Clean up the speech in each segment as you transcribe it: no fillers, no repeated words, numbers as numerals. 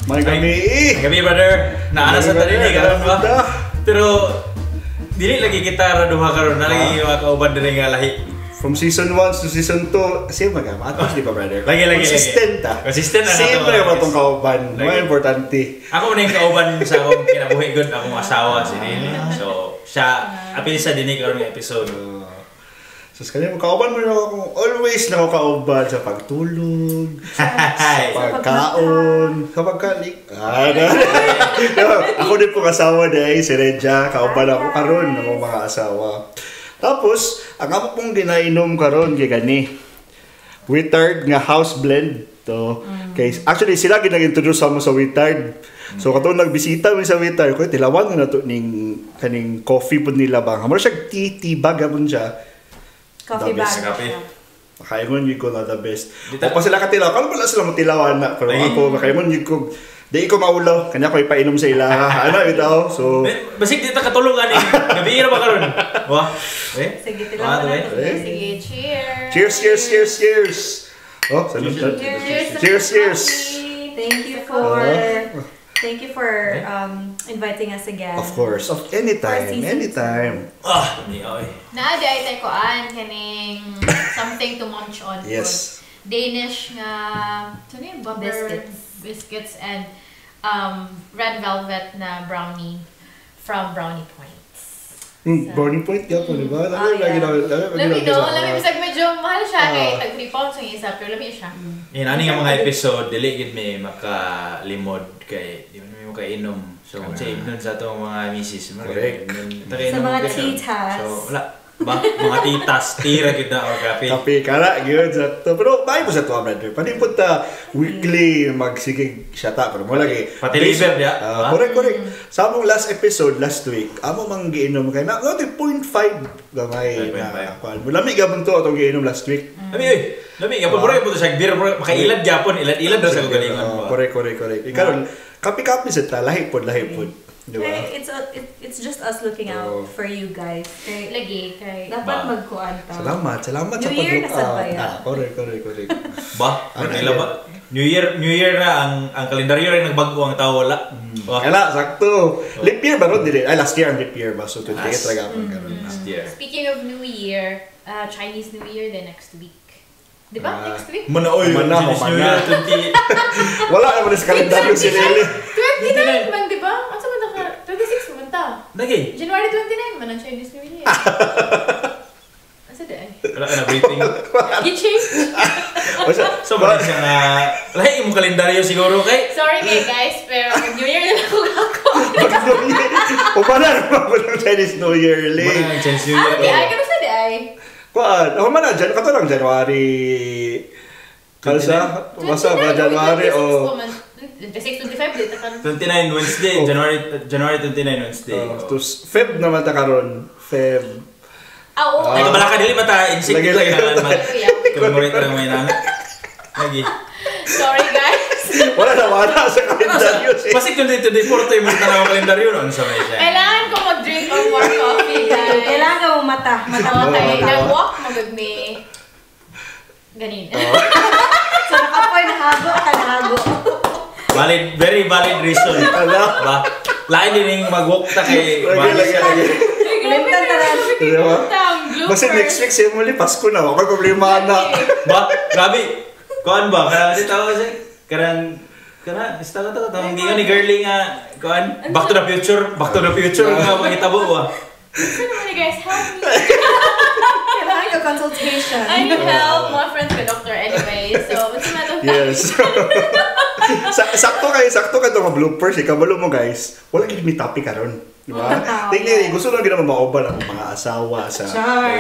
May gabi. May gabi, brother. Naana sa tali karon ba? Pero dili lagi kita raduha karon, na lagi mga kauban diri nga lahi. From season 1 to season 2, same mga matos di ba, brother? Lagi. Consistent ah. Consistent na nato. Siyempre ba itong kauban? Mga importante. Ako na yung kauban sa akong kinabuhi good, akong asawa si Nene. So, siya, apil sa dinig karon ng episode. So, kanya kauban mo na akong always na ako kauban sa pagtulog, sa pagkaon, sa pagkalik. Ako din pong asawa dahil si Regia, kauban ako karon ng mga asawa. Tapos, ang ako pong dinainom karon kay gani. Wittard nga house blend to. Kay actually sila ginag-introduce mo sa Wittard. So katong nagbisita mi sa Wittard, ko tilawan na to ning kaning coffee pud nila bang. Amo siya tea bag amon siya. Coffee bag. Makaimon yun ko na the best. O pa sila katilaw, kano pala sila matilawan na. Pero ako, makaimon yun ko. Di ko maulaw, kanya ko ipainom sa ila. Ano ito? So... Basig dito katulungan eh. Gabi na ba karon? Wah. Sige, tilawan na. Sige, cheers! Cheers! Oh, salud. Cheers! Thank you for inviting us again. Of course. Anytime. Naaday tayo ko kaning something to munch on. Yes. Danish nga, ano yung biscuits and red velvet na brownie from Brownie Points. Brownie Point ka po, di ba? Lami bisag medyo mahal siya kay tag 3 pounds ang isa, pero lami siya. Yan, ani nga mga episode, dili gid may makalimod kay di mo makainom. So, kung sa ibnon sa itong mga misis, correct. Sa mga titas. So, wala. Mga titas, tira kita or kape. Kape, kara, yun. Pero, bahay mo sa tuwa, brother. Panin po ta weekly magsigig syata. Pero mo lagi. Pati liver niya. Correct. Sa among last episode, last week, amo mang giinom kayo na, 0.5 gamay. Lamig gabon to itong giinom last week. Lamig, gapon po rin po siya, makailad gapon, ilad na sa kagalingan. Correct. Ikaw, kapi-kapi sa ta, lahi po. Diba? It's just us looking out for you guys. Lagi. Dapat magkuhan ta. Salamat sa New Year na sa bayan. Correct. Ba? Ano ba? New Year na ang kalendaryo rin nagbago ang tao wala. Kaya sakto. Leap year ba ron din? Ay, last year ang leap year ba? So 28 talaga ako last year. Speaking of New Year, Chinese New Year the next week. Di ba? Next week? Mana Chinese New Year 20. Wala naman sa kalendaryo si Lily. 29 man, di ba? Ano sa man ka? 26 man ta. Lagi. January 29 man ang Chinese New Year. Asa daan? Wala ka na briefing. I-change? So, ba siya nga, lahi yung kalendaryo siguro kay? Sorry guys, pero New Year na lang ako. O pa na naman ng Chinese New Year, Lily. Mana Chinese New Year? Ay, kano sa daan? Kuan, ako man na, kato lang January. Kalsa, basta ba January o... 26, 25, dito ka 29 Wednesday, January 29 Wednesday. Feb naman ta karon, Feb. Oo. Ay, kabala ka dili mata insect Lagi. lang naman. Commemorate lang may nana. Lagi. Sorry guys. Wala sa kalendaryo siya. Pasig today porto yung mga tanawang kalendaryo no, sa may siya. Kailangan ko mag-drink or more coffee, guys. Kailangan ka mong mata. Okay, nag-walk magod me. Ganin. So nakapoy, nahago. Very valid reason. Ba? Lain din yung mag-walk ta kay Lagi. Limtan tanan. Basta next week siya muli, Pasko na. Ako problema na. Ba? Grabe. Kuan ba? Karang di tao siya. Karang basta ka to. Tawang ni girly nga. Kuan? Back to the future nga pangitabo ba? Sino naman guys, help me. Kailangan yung consultation. I need help. Mga friends ka doctor anyway. So, what's the matter? Yes. Sakto kayo itong bloopers. Kabalo mo guys. Wala kayo may topic karon. Diba? Tingnan, gusto lang ginawa maoban ang mga asawa sa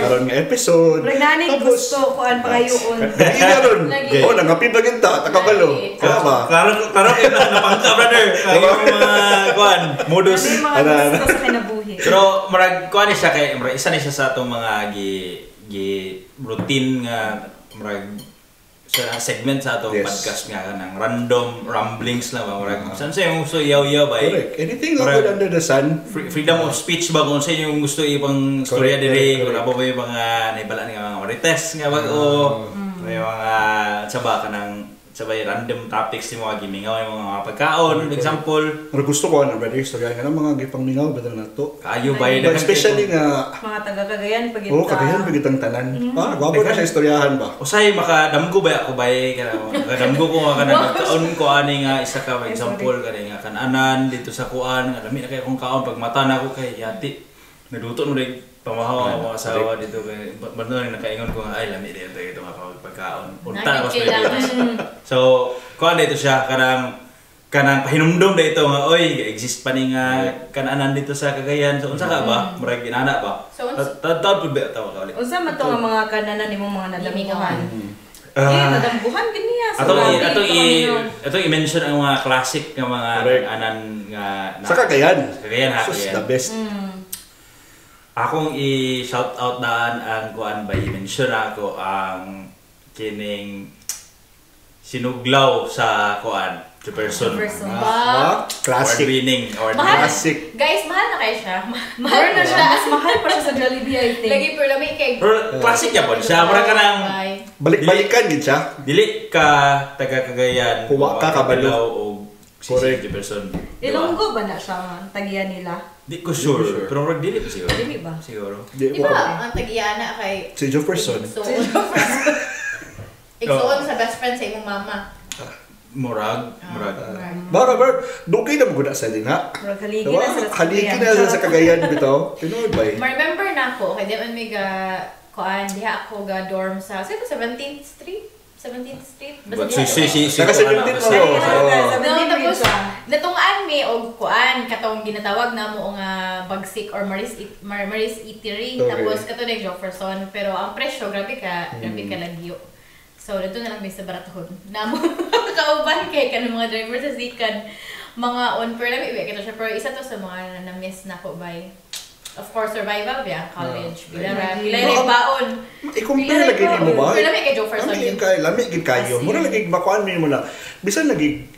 karon nga episode. Nagnanig gusto kuan pagayoon. Gani na ron. Oo, nangapid lang yung takabalo. Kaya ba? Klaro kayo na napangka, brother. Kayo mga kuan, modus. Ano yung mga gusto sa kinabuhi. Pero marag kuan siya kay isa ni siya sa atong mga routine nga marag sa segment sa atong podcast nga kanang random ramblings lang ba marag san sa yung gusto yaw-yaw ba correct anything good under the sun freedom of speech ba kung sa yung gusto ipang storya diri kung ano ba yung mga naibala nga mga marites nga bago may mga tsaba kanang sabay random topics ni mga gimingaw yung mga pagkaon, example. Pero gusto ko na brother istorya nga ng mga gipangmingaw ba na to. Kayo ba But especially nga Mga taga-Cagayan pag oh, Cagayan pagitang tanan. Gwapo na siya istoryahan ba? Usay makadamgo ba ako ba makadamgo ko nga kanang kaon ko ani nga isa ka example kani nga kananan dito sa kuan nga lami na kay akong kaon pag mata na ako kay yati. Naduto mo rin pamahaw ang mga asawa dito kay ba't na nakaingon ko nga ay lami dito ito nga pagkaon. Punta ako sa so kuan dito siya kanang pahinumdum dito nga oy exist pa ni nga kananan dito sa Cagayan. So unsa ka ba? Murag ginana ba? So Tawag ba tawo ka ulit. Unsa man to nga mga kananan nimo mga nadambuhan? Ah. Nadambuhan gini ya. Atong i-mention ang mga classic nga mga anan nga Sa Cagayan. Cagayan ha. Sus, the best. Akong i-shout out daan ang kuan ba i-mention ako ang kining sinuglaw sa kuan Jefferson. Classic. Winning or Mahal. Classic. Guys, mahal na kayo siya. Mahal na siya. As mahal pa siya sa Jollibee, I think. Lagi pero lami kay Pero classic ya po siya. Mura ka nang Balik-balikan gid siya. dili ka taga Cagayan. Huwa ka kabalo. o Correct. Jefferson. Ilonggo ba na siya ang tagiyan nila? Di ko sure. Pero murag dili pa siguro. Dili ba? Siguro. Di Di ba ang tag-iyana kay Si Jefferson. Igsoon sa best friend sa imong mama. Murag. Baka ba, dugay na maguna sa din ha? Murag haligi na sila sa Haligi Cagayan. na sila sa Cagayan bitaw. Tinood ba eh? Ma-remember na ako, kaya di man may kuan, diha ako ga dorm sa, saan ko, 17th Street? 17th Street? But diha ako. Saka 17 mo. Tapos, natungaan mi og kuan, katong ginatawag na mo nga Bagsik or Maris Eatery. Okay. Tapos, kato na Jefferson. Pero ang presyo, grabe ka lagyo. So, dito na lang may sa Baratahon. Namo, kauban kay kanang mga driver sa Zikan. Mga on-per lang, iwi kita siya. Pero isa to sa mga na-miss na ko by, of course, survival ba? College. Pila yung baon. I-compare lagi ni mo ba? Pila may kay Jefferson. Lami gid kayo. Mura lagi makuan mi mo na. Bisan lagi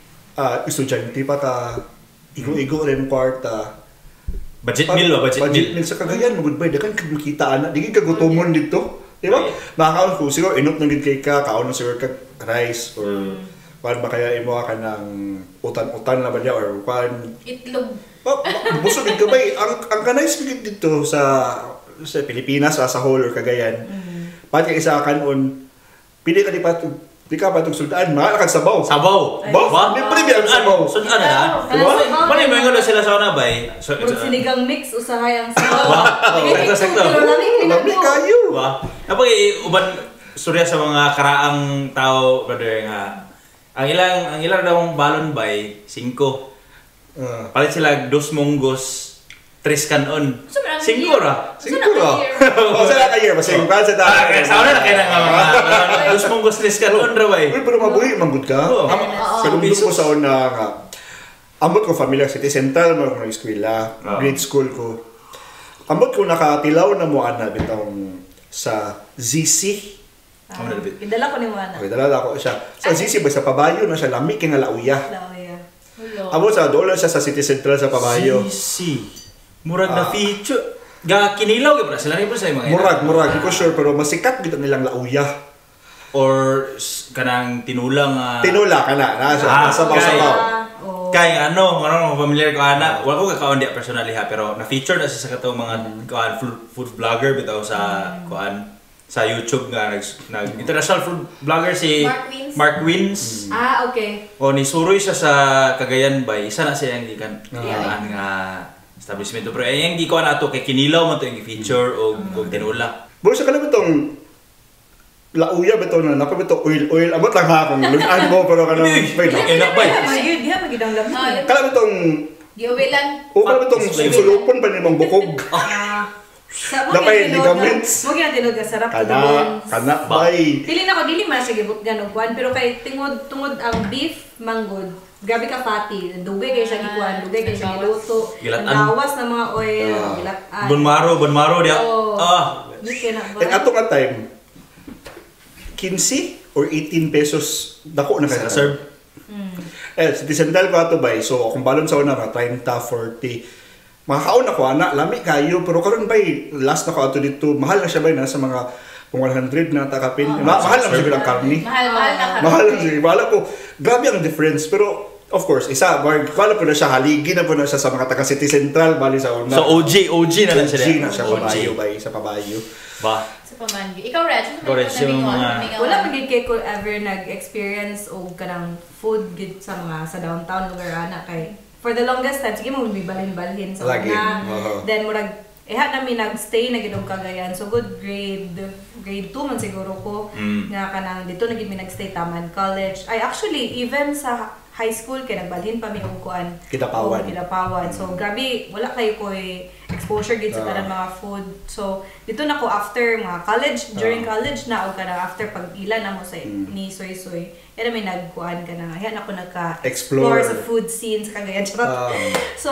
estudyante pa ta igo-igo rin kwarta. Budget meal ba? Budget meal sa Cagayan mo goodbye dakan kag makita ana. Dili ka gutomon dito. Di ba? Makakaon ko siguro inot nang gid kay ka kaon na siguro kag rice or kuan ba kaya imo ka ng utan-utan na ba niya or kuan Itlog. busog gid kabay ang kanais gid dito sa Pilipinas sa whole or Cagayan. Pat kay isa kanon pili ka di ka patong suldaan mga kag sabaw. Sabaw. Ba? Di pre sabaw. Sudan na. Mali mo nga sila sa una bay. Pag sinigang mix, usahay ang Wow. sabaw. Sakto. Lami kayo. Ba? Napag uban surya sa mga karaang tao brother nga ang ilang daw balon bay 5. Palit sila 2 monggos 3 kanon. 5 ra. Siguro. O sa ka year masing pa sa ta. Sa una na kaya nga mga 2 monggos 3 kanon ra bay. Uy, pero mabuhi manggod ka. Sa lumbog ko sa una nga ambot ko familiar City Central mo ng eskwela, grade school ko. Ambot ko nakatilaw na mo ana bitong sa ZC. Idala ko ni Juana. Okay, dalala ko siya. Sa ZC ba sa Pabayo na siya lami kay nga lauya. Ambot sa doon siya sa City Central sa Pabayo. CC. Murag na feature. Kinilaw gyud sila rin po sa mga. Murag, di ko sure pero masikat gid nilang lauya. Or kanang tinulang Tinula ka na sabaw-sabaw. Kaya ano familiar ko ana. Wala ko kakaon di personally ha pero na-feature na siya sa katong mga kuan food vlogger bitaw sa kuan sa YouTube nga nag international food vlogger si Mark Wins. Okay. O ni suroy siya sa Cagayan Bay. Isa na siya ang gikan nga establishment pero yung di ko na to kay kinilaw man to yung feature o tinula. Bro, sa kanila itong lauya ba ito na napabito oil abot lang ha kung lugaan mo pero kanang bay na. Enak bay. Ayun, diha magidang labi. Kala itong Diobelan. o kala itong sulupon pa ni mong bukog. Napay ligaments. Mo gyud tinud ka sarap Kana bay. Pili na ko dili man siya gibot ganog kuan pero kay tungod ang beef manggod. Grabe ka fatty. Dugay kay siya gikuan, dugay kay siya giluto. Nawas na mga oil, gilatan. Bonmaro dia. And ato nga time 15 or 18 pesos dako na kay serve. City Central ko ato bay. So kung balon sa una 30, 40 makakaon ako ana lami kayo pero karon bay last na ko ato dito mahal na siya bay na sa mga kung 100 na takapin. Mahal lang siguro ang karni. Mahal na Mahal lang siguro. Mahal ko. Grabe ang difference. Pero, of course, wala po na siya, haligi na po na siya sa mga taga City Central, bali sa una. So OG na lang sila. OG na siya, sa pabayo. Ba? Sa Pamangi. Ikaw, Reg, Ikaw, Reg, yung Wala magiging kay ko ever nag-experience o kanang food gid sa mga sa downtown lugar ana kay for the longest time sige mo bibalhin-balhin sa Lagi. una. Then murag namin nagstay na gid og Cagayan. So good grade 2 man siguro ko nga kanang dito na gid mi nagstay Taman College. Ay actually even sa high school kay nagbalhin pa mi og kuan Kidapawan. So grabe wala kayo koy exposure gid sa tanang mga food. So dito na ko after mga college, during college na og kana after pag-ila na mo sa ni Soy. Era may nagkuan kana. Ayan ako nagka-explore sa food scene sa Cagayan. So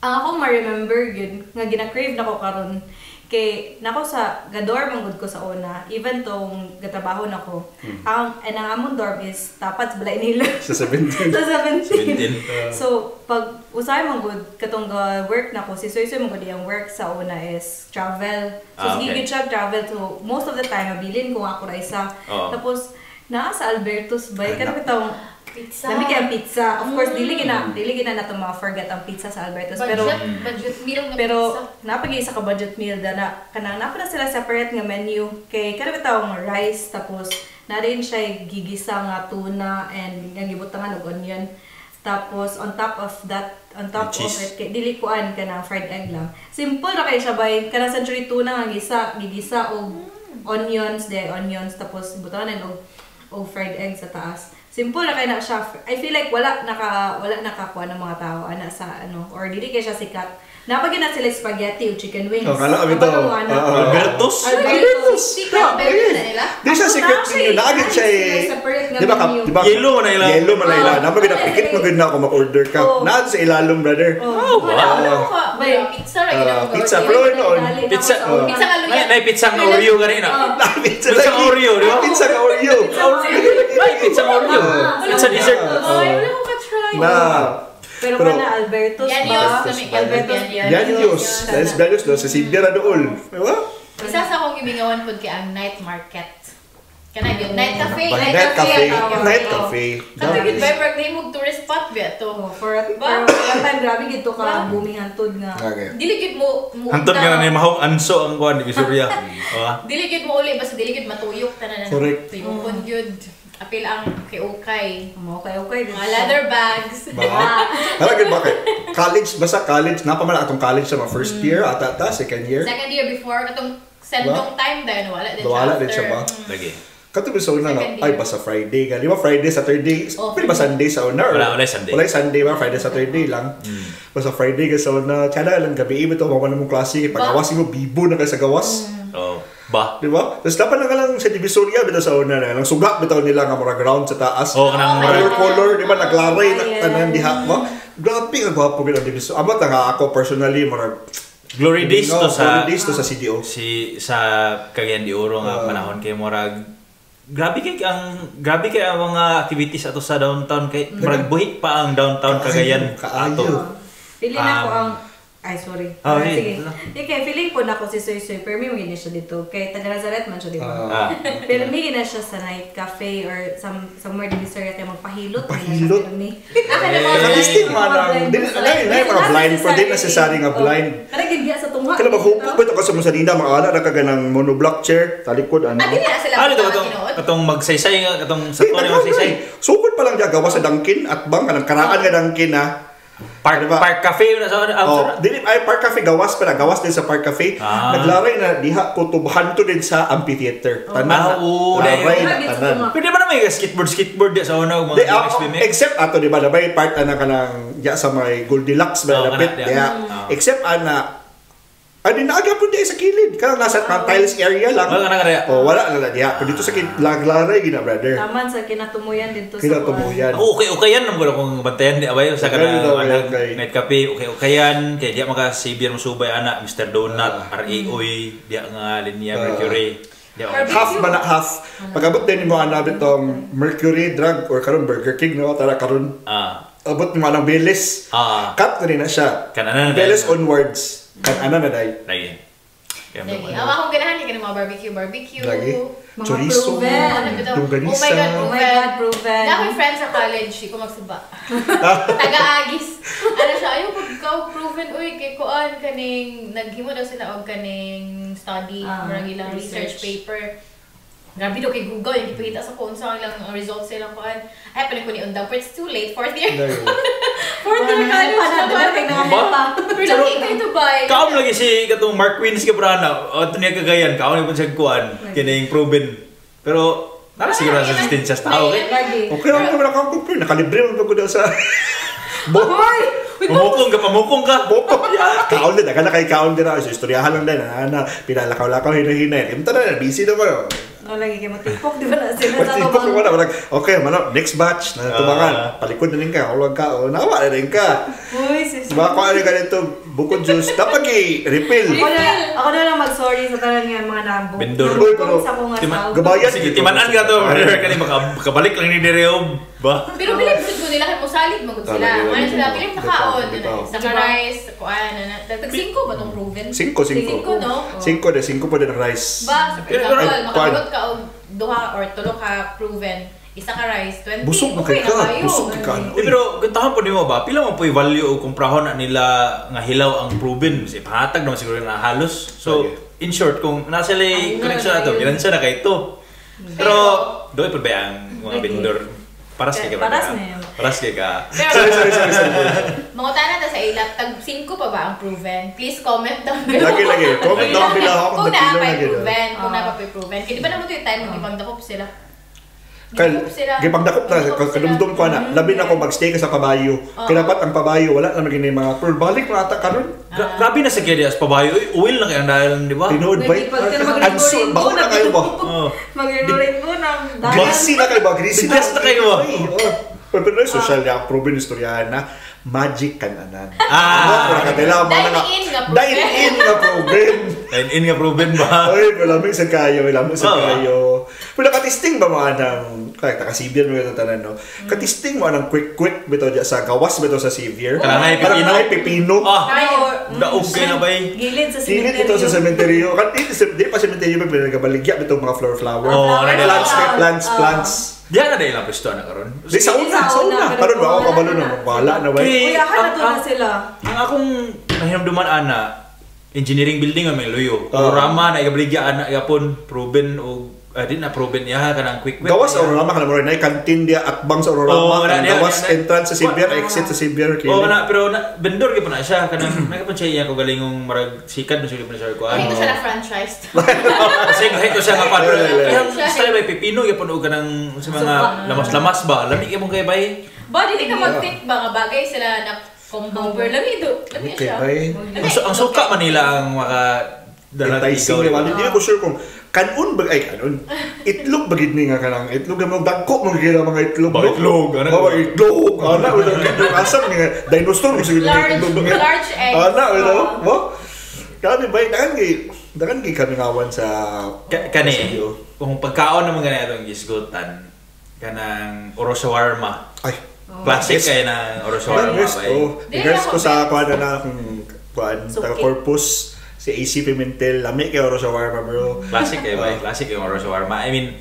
ang ako ma-remember yun nga gina-crave na ko karon kay nako sa gador manggod ko sa una even tong gatrabaho nako ang among dorm is tapat sa balay nila sa 17 so pag usay manggod katong work nako si Soy manggod yung work sa una is travel so sige siya travel so most of the time mabilin ko ako ra isa tapos naa sa Albertos bay kada bitong pizza. Lami kay ang pizza. Of course, dili gina nato ma-forget ang pizza sa Albertos. Budget meal nga pero napag-isa ka budget meal na kanang napa na sila separate nga menu kay kada bitawng rice tapos na rin siya gigisa nga tuna and nga gibutangan og onion. Tapos on top of it kay dili kuan kanang fried egg lang. Simple ra kay siya bay kanang century tuna nga gigisa og onions tapos butangan og fried egg sa taas. Simple na kay na siya. I feel like wala nakakuha ng mga tao ana sa or dili kay siya sikat. Napagin na sila spaghetti o chicken wings. Kala kami to. Albertos. Sikat ba nila? Di siya secret ninyo. Naagit siya Diba? Yellow man nila. Napagin na pikit mo na ako mag-order ka. Naagit sa ilalong, brother. Wow. Pizza ra gid. Pizza floor noon. Pizza nga luya. May pizza nga Oreo ganina. Pizza nga Oreo, di ba? Pizza nga Oreo. May pizza nga Oreo. Pizza dessert. Wala ko ka-try. Pero kana Albertos ba? Yanios. Yanios do sa Sibira doon. Diba? Isa sa akong ibingawan pod kay ang night market. Kana yun, night cafe. Night cafe. Katugid ba park na imong tourist spot ba to? For a time grabe gito ka booming hantod nga. Dili gid mo hantod nga na mahog anso ang kuan di Surya. Dili gid mo uli basta dili gid matuyok tanan na. Correct. Tuyokon gyud. Apil ang okay. Okay. Mga leather bags. Halagin bakit? College, napaman atong college sa mga first year, second year. Second year before, katong sendong time dahil wala din siya ba? Lagi. Katong sa una ay basta Friday ka. Di ba Friday, Saturday? Pwede ba Sunday sa una? Wala Sunday. Wala Sunday ba? Friday, Saturday lang. Basta Friday ka sa una. Tsada lang gabi, ito, maman mong klase. Pag-awas mo, bibo na kayo sa gawas. Ba? Di ba? Tapos dapat lang lang sa Divisoria bitaw sa una na. Lang suga bitaw nila nga mga ground sa taas. Kanang color, di ba? Naglaray na tanan diha ba? Grabe ka gwapo gid ang Divisoria. Amot nga ako personally mga Glory days to sa CDO. Sa Cagayan de Oro nga panahon kay murag grabe kay ang mga activities ato sa downtown kay murag buhit pa ang downtown Cagayan ato. Pili na ko ang sorry. Sige. Kaya feeling ko na ko si Soy, pero may mga siya dito. Kay taga Nazaret man siya dito. Pero may na siya sa night cafe or somewhere din sa area kaya magpahilot. Pahilot? Nakalistin man ang, mga blind, for din necessary nga blind. Karagin diya sa tungha. Kaya maghupok ba ito ka sa Musadina, mga ala na kaganang monoblock chair, talikod, ano? Dili na sila katong magsaysay nga, katong sa tuwa magsaysay. Sukod pa lang diya, gawa sa Dunkin at bang, kanang karaan nga Dunkin ha. Park Cafe na sa Park Cafe gawas din sa Park Cafe. Naglaray na diha ko tubhan to din sa amphitheater. Tanan. Laray na tanan. Pwede ba na may skateboard di sa una mga BMX? Except ato di ba may part ana kanang diya sa may Goldilocks ba lapit diya. Except ana naagya po diya sa kilid. Kanang nasa tiles area lang. Wala na diya. Pero dito sa laglaray gina brother. Taman sa kinatumuyan dito sa kinatumuyan. Okay yan naman kung bantayan di abay sa kanang night cafe okay yan kay diya maka Xavier Musubay ana Mr. Donut RAOy diya nga Linya Mercury. Half. Pag-abot din mo ana bitong Mercury Drug or karon Burger King no tara karon. Abot mo anang Beles. Cut na rin na siya. Beles onwards. Kan ana na day. Kaya Lagi. naman. Ang akong ganahan yung mga barbecue. Lagi. Mga Chorizo. proven. Ano ba ito? Longganisa. Oh my God, Oh my God, proven. Na akong friend sa college, ko magsuba. Taga-agis. Ano siya, ayaw pagkaw proven, uy, kay kuan kaning, naghimo daw sila og kaning study, marang ilang research paper. Grabe daw kay Google, yung ipakita sa kung saan ilang results silang kuan. Ay, panin ko ni Undang, but it's too late, 4th year. Lagi. 4th year college na ba? Pero lagi kayo to buy. Kaon lagi si katong Mark Queens ka brana. O ito niya kagayan. Kaon ni sa kuan. Kining proven. Pero nara siguro sa resistensya sa tao. Lagi. Okay lang naman ako compare. Nakalibre mo ko daw sa... Hoy! Pamukong ka. Kaon din. Naga na kay kaon din ako. So, istoryahan lang din. Pinalakaw-lakaw, hinahinay. Imta na, busy na ba? No, lagi kayo matipok, di ba na sila sa Matipok tabang. mo na. Okay, next batch na tumangan. Palikod na rin ka. Huwag ka. Nawa na rin ka. Uy, sis. Diba kung ano ganito, bukod juice, dapat i-refill. Ako na lang mag-sorry sa tanan nga mga nabo. Vendor. Uy, pero Sa kong asawa. gabayan. Sige, timanan ka to. Kani makabalik lang ni Direob. Ba? Pero bilib ko nila kay mo salit magud sila. Talaga, Ano sila bitaw, bilib na kaon, bitaw. sa rice, kuan na. Tag 5 ba tong proven? 5. 5 no? 5 pa din ang rice. Ba, sa Pero, example, ay, makabugot ka og duha or tulo ka proven, isa ka rice, 20. Busog na okay kay ka. kayo. Busog kay ka. Pero gantahan po mo ba? Pila mo po yung value o kumprahon na nila nga hilaw ang proven? Kasi pahatag naman siguro na halos. So, in short, kung nasa lay connection na ito, ginansya na kayo ito. Pero, doon pa ba ang mga vendor? Paras kay ka ba? Paras na yun. Paras kay ka. Pero, Sorry. mga tanan ta sa ilat, tag 5 pa ba ang proven? Please comment down below. Lagi. Comment down below ako Kung kung napilo na na gano'n. proven, kung na pa proven. Kaya di ba naman ito yung time magipagdakop sila? Gipagdakop na, kadumdum ko na, labi na ako mag-stay ka sa pabayo. Kaya dapat ang pabayo, wala na maging mga pearl. Balik na ata karon. Grabe na sa kaya as pabayo. Uy, oil na kaya dahil, di ba? Tinood ba? Anso, bako na kayo ba? Mag-inurin mo ng dagan. Greasy na kayo ba? Greasy Bigas na kayo ba? Pero social niya, proven istoryahan na magic kananan. Ah! Dine-in nga proven. Dine-in nga proven ba? Ay, malamig sa kayo, Pero nakatisting ba mga nang, kaya takasibir mo ito tanan, no? Katisting mo anang quick bito dyan sa gawas bito sa Xavier. Kanangay Parang pipino. nanay pipino. Daog kayo na ba eh? Gilid sa Sinit cemetery. ito sa sementeryo. Di pa sementeryo pa pinagabaligya itong mga flower. Oo, Plants. Diyan na dahil ang pwesto na karon. Di sa una. Karon ba ako kabalo na wala na ba? Uy, na to na sila. Ang akong nahinamduman ana, engineering building ang may luyo. Panorama na igabaligya ana yapon proven o di na proven ya kanang quick web. Gawas sa Ororama ka na mo rin. Kantin dia atbang sa Ororama. Gawas entrance sa Xavier, exit sa Xavier. Oo na, pero vendor gyud pa na siya kanang nagapon siya iya ko galingong marag sikat na siya pa siya ko Ay, ito ano. siya na franchise. Kasi kahit ko siya nga pa pero yung style may pipino gyapon og kanang sa mga lamas-lamas ba. Lami gyud mong kay bay. Ba, di ka mag-fit ba nga bagay sila na combo per lamido. Lami Okay, siya. bay. Ang suka Manila ang maka Enticing naman. Hindi ko sure kung kanon ba ay kanon. Itlog bagid ni nga kanang itlog mo dagko mo gila mga itlog. Ba, itlog, ano? Ba itlog. Ana wala itlog asam nga dinosaur mo sige Large eggs. Ana wala mo. Kami bay dagan gi kami ngawan sa kani kung pagkaon naman ganito ang gisgutan kanang oro shawarma. Ay. Classic kay na oro shawarma ba. Regards ko sa kuan na kuan taga Corpus si AC Pimentel, lami kay oro shawarma bro. Classic kay ba? Classic yung oro shawarma. I mean,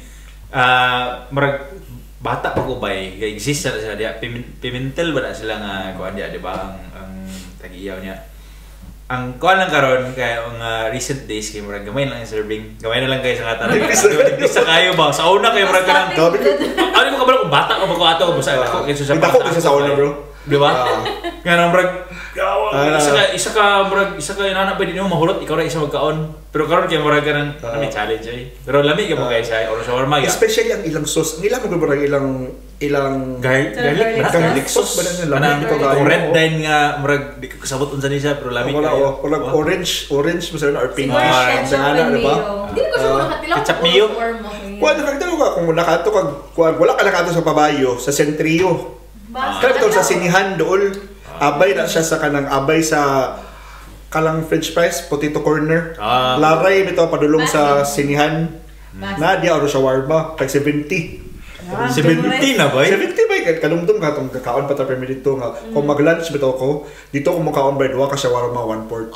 marag bata pa ko ba exist na sila dia Pimentel ba na sila nga kuan dia di ba ang tag-iyaw niya. Ang kuan lang karon kay ang recent days kay murag gamay lang yung serving. Gamay na lang kayo sa katanan. Bisa kayo ba? Sa una kay murag kanang ano mo kabalo kung bata ka ba ko ato busa ako kay sa Dako bisa sa una bro. Di ba? Kaya murag isa ka inana ba din mo mahulot ikaw ra isa magkaon. Pero karon kay murag kanang may challenge ay. Pero lami ka mo guys ay oro shawarma ya. Especially ang ilang sauce. Ang ilang mo ilang garlic sauce ba na lami bitaw Ang red dine nga murag di ko kasabot unsa ni siya pero lami kayo. Wala orange mo sa or pink. Siguro Sa ana di ba? Hindi ko siguro nakatilaw. Ketchup mayo? Kuan nakagdalo ka kung nakato kag kuan wala ka nakato sa pabayo sa sentrio. Kaya bitaw sa sinihan dool. Abay na siya sa kanang abay sa kalang french fries, potato corner. Laray bitaw padulong sa sinihan. Na dia oro shawarma kag 70. 70 na ba? 70 ba kanumdum ka tong kakaon pa ta per dito nga kung mag-lunch bitaw ko dito ko makaon by duha ka shawarma 140.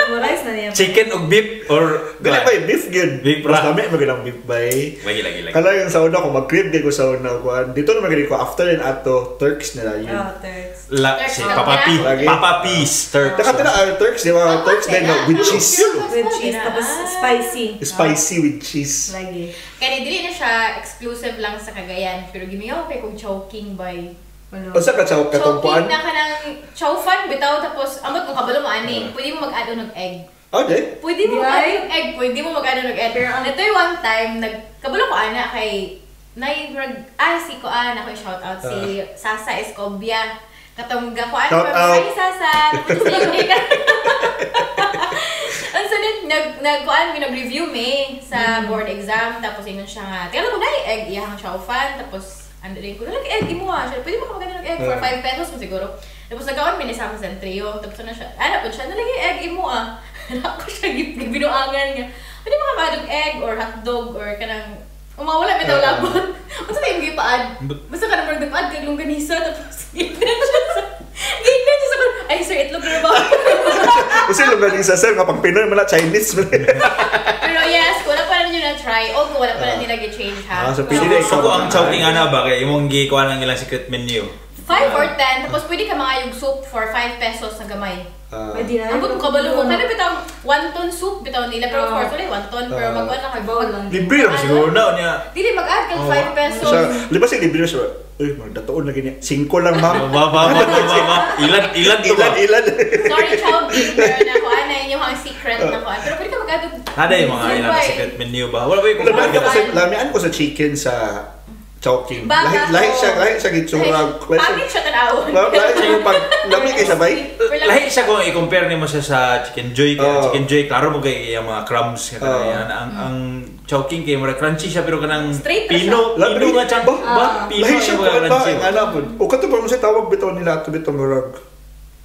Memorize na niya. Chicken o beef or Dili ba beef gyud. Beef Mas ra. dami magandang beef bay. Lagi. Kala yung sauna ko mag-crib ko sauna ko. Dito na magani ko after and ato Turks nila yun. Oh, Turks. Si Papa P. Lagi. Papa P's Turks. Taka tira Turks, di ba? Turks din no, with cheese. With cheese, tapos spicy. Spicy with cheese. Lagi. Kaya dili na siya exclusive lang sa Cagayan, pero gimiyaw kay kung chowking by. O sa katsaw katungkuan? Chowking na ka ng chow fan bitaw tapos amot kung kabalo mo ani, pwede mo mag-add ng egg. Okay. Pwede mo mag-add ng egg, pwede mo mag-add ng egg. Pero ito yung one time, kabalo ko ana kay si Kuan, ako yung shoutout, si Sasa Escobia. Katong gakuan, Shout out. Hi Sasa! Tapos hindi ka. Ang sunod, nag-kuan, nag-review me sa board exam. Tapos yun siya nga, tingnan mo na yung egg, iyahang chow fan. Tapos, ano rin ko, egg, imo siya. Pwede mo ka maganda ng egg for 5 pesos mo siguro. Tapos nagkaon, minisama sa trio. Tapos ano siya, po siya, nalagay egg, imo Ako siya, binuangan niya. Pwede mo ka magandang egg or hotdog or kanang, umawala may daw labot. Basta na yung gipaad. Basta ka naman nagpaad, kay longganisa. Tapos, gignan siya sa ay sir, itlog na ba? Kasi longganisa sir, kapag Pinoy mala Chinese. Pero yes, kung wala pa na nyo na-try, o kung wala pa na nila change ha. So pili na So ang chowking ana ba kay imong gikuha ng ilang secret menu? 5 or 10, tapos pwede ka mga yung soup for 5 pesos na gamay. Pwede na. Ang butong kabalo mo, kaya bitaw 1 ton soup bitaw nila, pero of course wala 1 ton, pero mag-1 lang kayo. Libre naman siguro na niya. Dili mag-add kang 5 pesos. Siya, liba siya libre siya. Uy, magdatoon lagi niya. 5 lang ma'am. Baba. Ilan to ba? Ilan. Sorry, chowking, pero nakuha na yun yung mga secret na kuha. Pero pwede ka mag-add Nada yung mga ilang secret menu ba? Wala ba yung Lamian ko sa chicken sa chowking. Baka Lahi siya gitsura. Pangit siya tanawon. Lahi siya pag lami kay sabay. lahi siya kung i-compare nimo siya sa Chicken Joy. Chicken Joy, klaro mo kay yung mga crumbs nga kanayan. Ang chowking kay mura crunchy siya pero kanang Straight na pino nga chang ba? Pino Lahi siya yung mga pa crunchy. ana po. O kato pa mo sa tawag bitaw nila ato bitaw murag.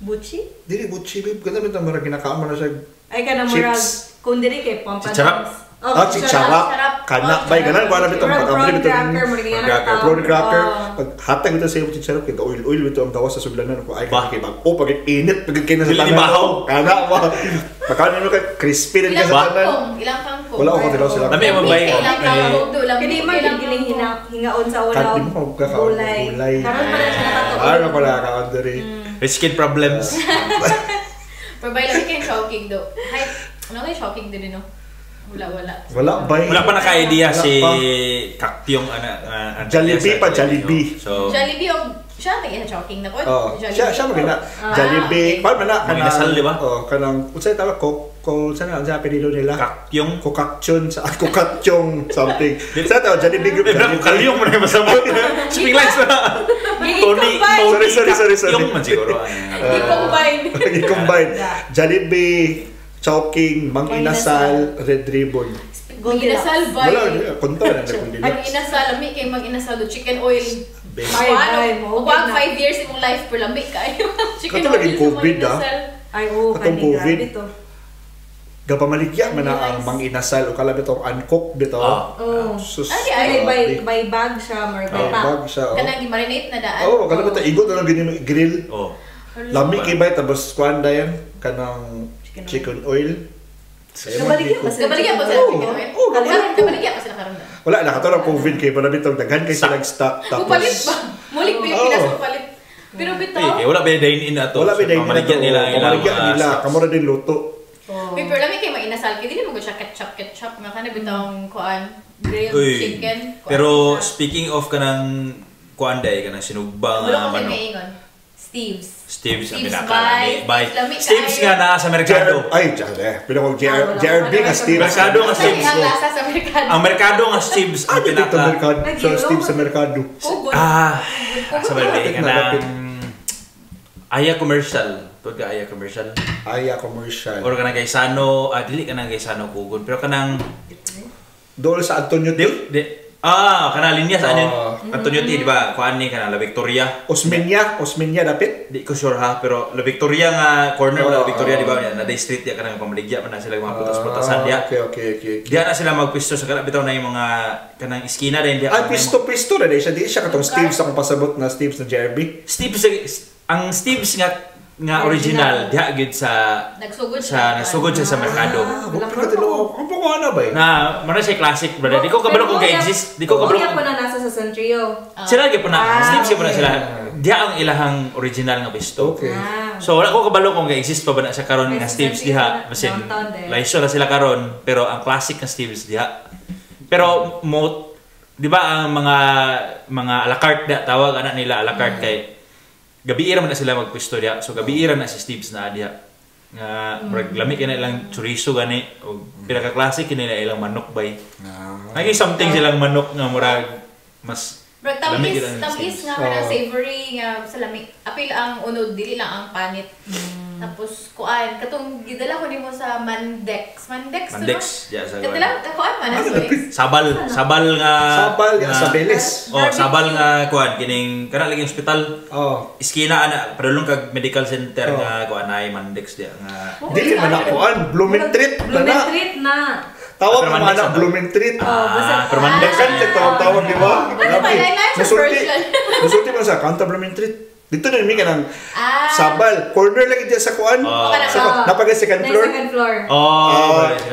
Buchi? Dili butchi babe, kada bitaw murag kinakaon man na siya. Ay ka na murag. Kung dili kay pampadams. Chicharap. Kanak bay ganan ko na bitaw pag-abri bitaw. Prawn cracker. Pag hatag bitaw sa chicharap kay oil bitaw ang tawas sa sudlanan ko ay kay bag. O pag init pag kay na sa tanan. Kana ba. Pagkaon mo ka crispy din ka sa tanan. Ilang kangkong. Wala ako tilaw sila. Lami mo bay. Ilang kangkong do lang. Kaya man giling hingaon sa unaw. Kandi mo kakaon Gulay. gulay. Karon pa na siya nakatuon. Ano pala kaon diri. Skin problems. Pero bay lang kay shocking do. Hay, ano kay shocking din no? Wala. Bay. Wala pa naka-idea si Kaktyong Jollibee pa, Jollibee. So Jollibee o siya may shocking na po. Siya magina. Jollibee. Paano na Mga inasal, di ba? Kanang unsay tawag ko saan ang apelyido nila? Kaktyong. Kokakchon sa Kokakchong something. Sa tawag Jollibee group. Kalyong mo na yung masama. Speak lines na. Tony Sorry. Kaktyong man siguro. I-combine. Jollibee, Chowking, Mang Inasal, Red Ribbon. Mang Inasal ba? Wala, konta na kung dili. Ang inasal, lami kay Mang Inasal do chicken oil. Bye. Huwag 5 years imong life per lami kayo. Chicken Kato laging COVID, Ay, oo. Katong COVID. Gapamaligya man na ang Nice. Mang Inasal o kala bitaw uncooked bitaw. Oo. Sus. Ay, By bag siya, or by Bag siya. Kanang gi-marinate na daan. Oh, kala bitaw igot na lang ganyan grill. Oh. Lami kay bay tapos kuan dayan kanang chicken oil. Kabaligyan ba sila? Kabaligyan pa sila chicken oil? Oo, Kabaligyan pa sila karamdaman. Wala nakatulong COVID kay para bitaw daghan kay sila stock tapos Mupalit ba? Muling Pilipinas mupalit. Pero bitaw. Wala ba dine in ato? wala binay Pamaligyan nila. nila kamura din luto. Pero lami kay mainasal kay dili mo siya ketchup nga kana bitong kuan grilled Uy. chicken. Pero speaking of kanang kuanday kanang sinugba Wala nga ko kay manok. maingon. Steve's ang Steve's pinakalami. by Lami Steve's kayo. nga na sa merkado. Ay, pila ko JRB nga Steve. Merkado nga Steve's. Ang lasa sa merkado. Ang merkado nga Steve's ang Dito pinaka merkado. So Steve sa merkado. Pugod. sa balde ka Nalapit. Aya commercial. Tod ka Aya commercial. Aya commercial. Or kanang Gaisano, dili kanang Gaisano kugon, pero kanang Dool sa Antonio T. kanang linya sa anyon. Ah. Antonio T, di ba? Kuan ni kanang La Victoria. Osmeña dapit. Di ko sure ha, pero La Victoria nga corner Oh, La Victoria, oh. di ba? Na day street ya kanang pamaligya man na sila mga putas-putasan dia. Okay. Diya na sila magpisto sa kana bitaw na yung mga kanang iskina din dia. Ay, pisto rin siya. Di siya katong Steve sa kung pasabot na Steve na JRB. Steve's nga nga original diha gid sa Nagsugod nagsugod siya sa merkado. Wala pa katilo. Ang panguha na ba eh? Na mana siya classic brother. Di ko kabalo kung exist. Di ko kabalo. Kuya po na nasa sa Centrio. Sila gyud po na. Steve's gyud po na sila. Diha ang ilahang original nga pisto. Okay. So wala ko kabalo kung exist pa ba na sa karon nga Steve's diha. Basin laisyo na sila karon pero ang classic nga Steve's diha. Pero di ba ang mga a la carte da tawag ana nila a la carte kay gabi-ira man na sila magpwesto diha. So gabi-ira na si Steve's na diha. Nga murag lami kina ilang chorizo gani o pinaka classic kina ilang manok bay. May something silang manok nga murag mas Bro, tamis nga ka na savory nga sa lami. Apil ang unod, dili lang ang panit. Tapos, kuan, katong gidala ko nimo sa Mandex. Mandex, yeah, sa katila, kuan man, Sabal nga... Sabal nga sa Beles. Sabal nga, kuan, kining, kana lagi hospital. Iskina, padulong kag medical center nga, kuan, ay Mandex diya nga. Dili man na kuan, Blumentritt na na. Blumentritt na. Tawag mo na Blumentritt. Pero Mandex. Tawag, di ba? Ano ba, Musulti mo sa Kanta Blumentritt. Dito na namin ka ng sabal. Corner lagi dyan sa kuan. Napagay second floor. Second floor.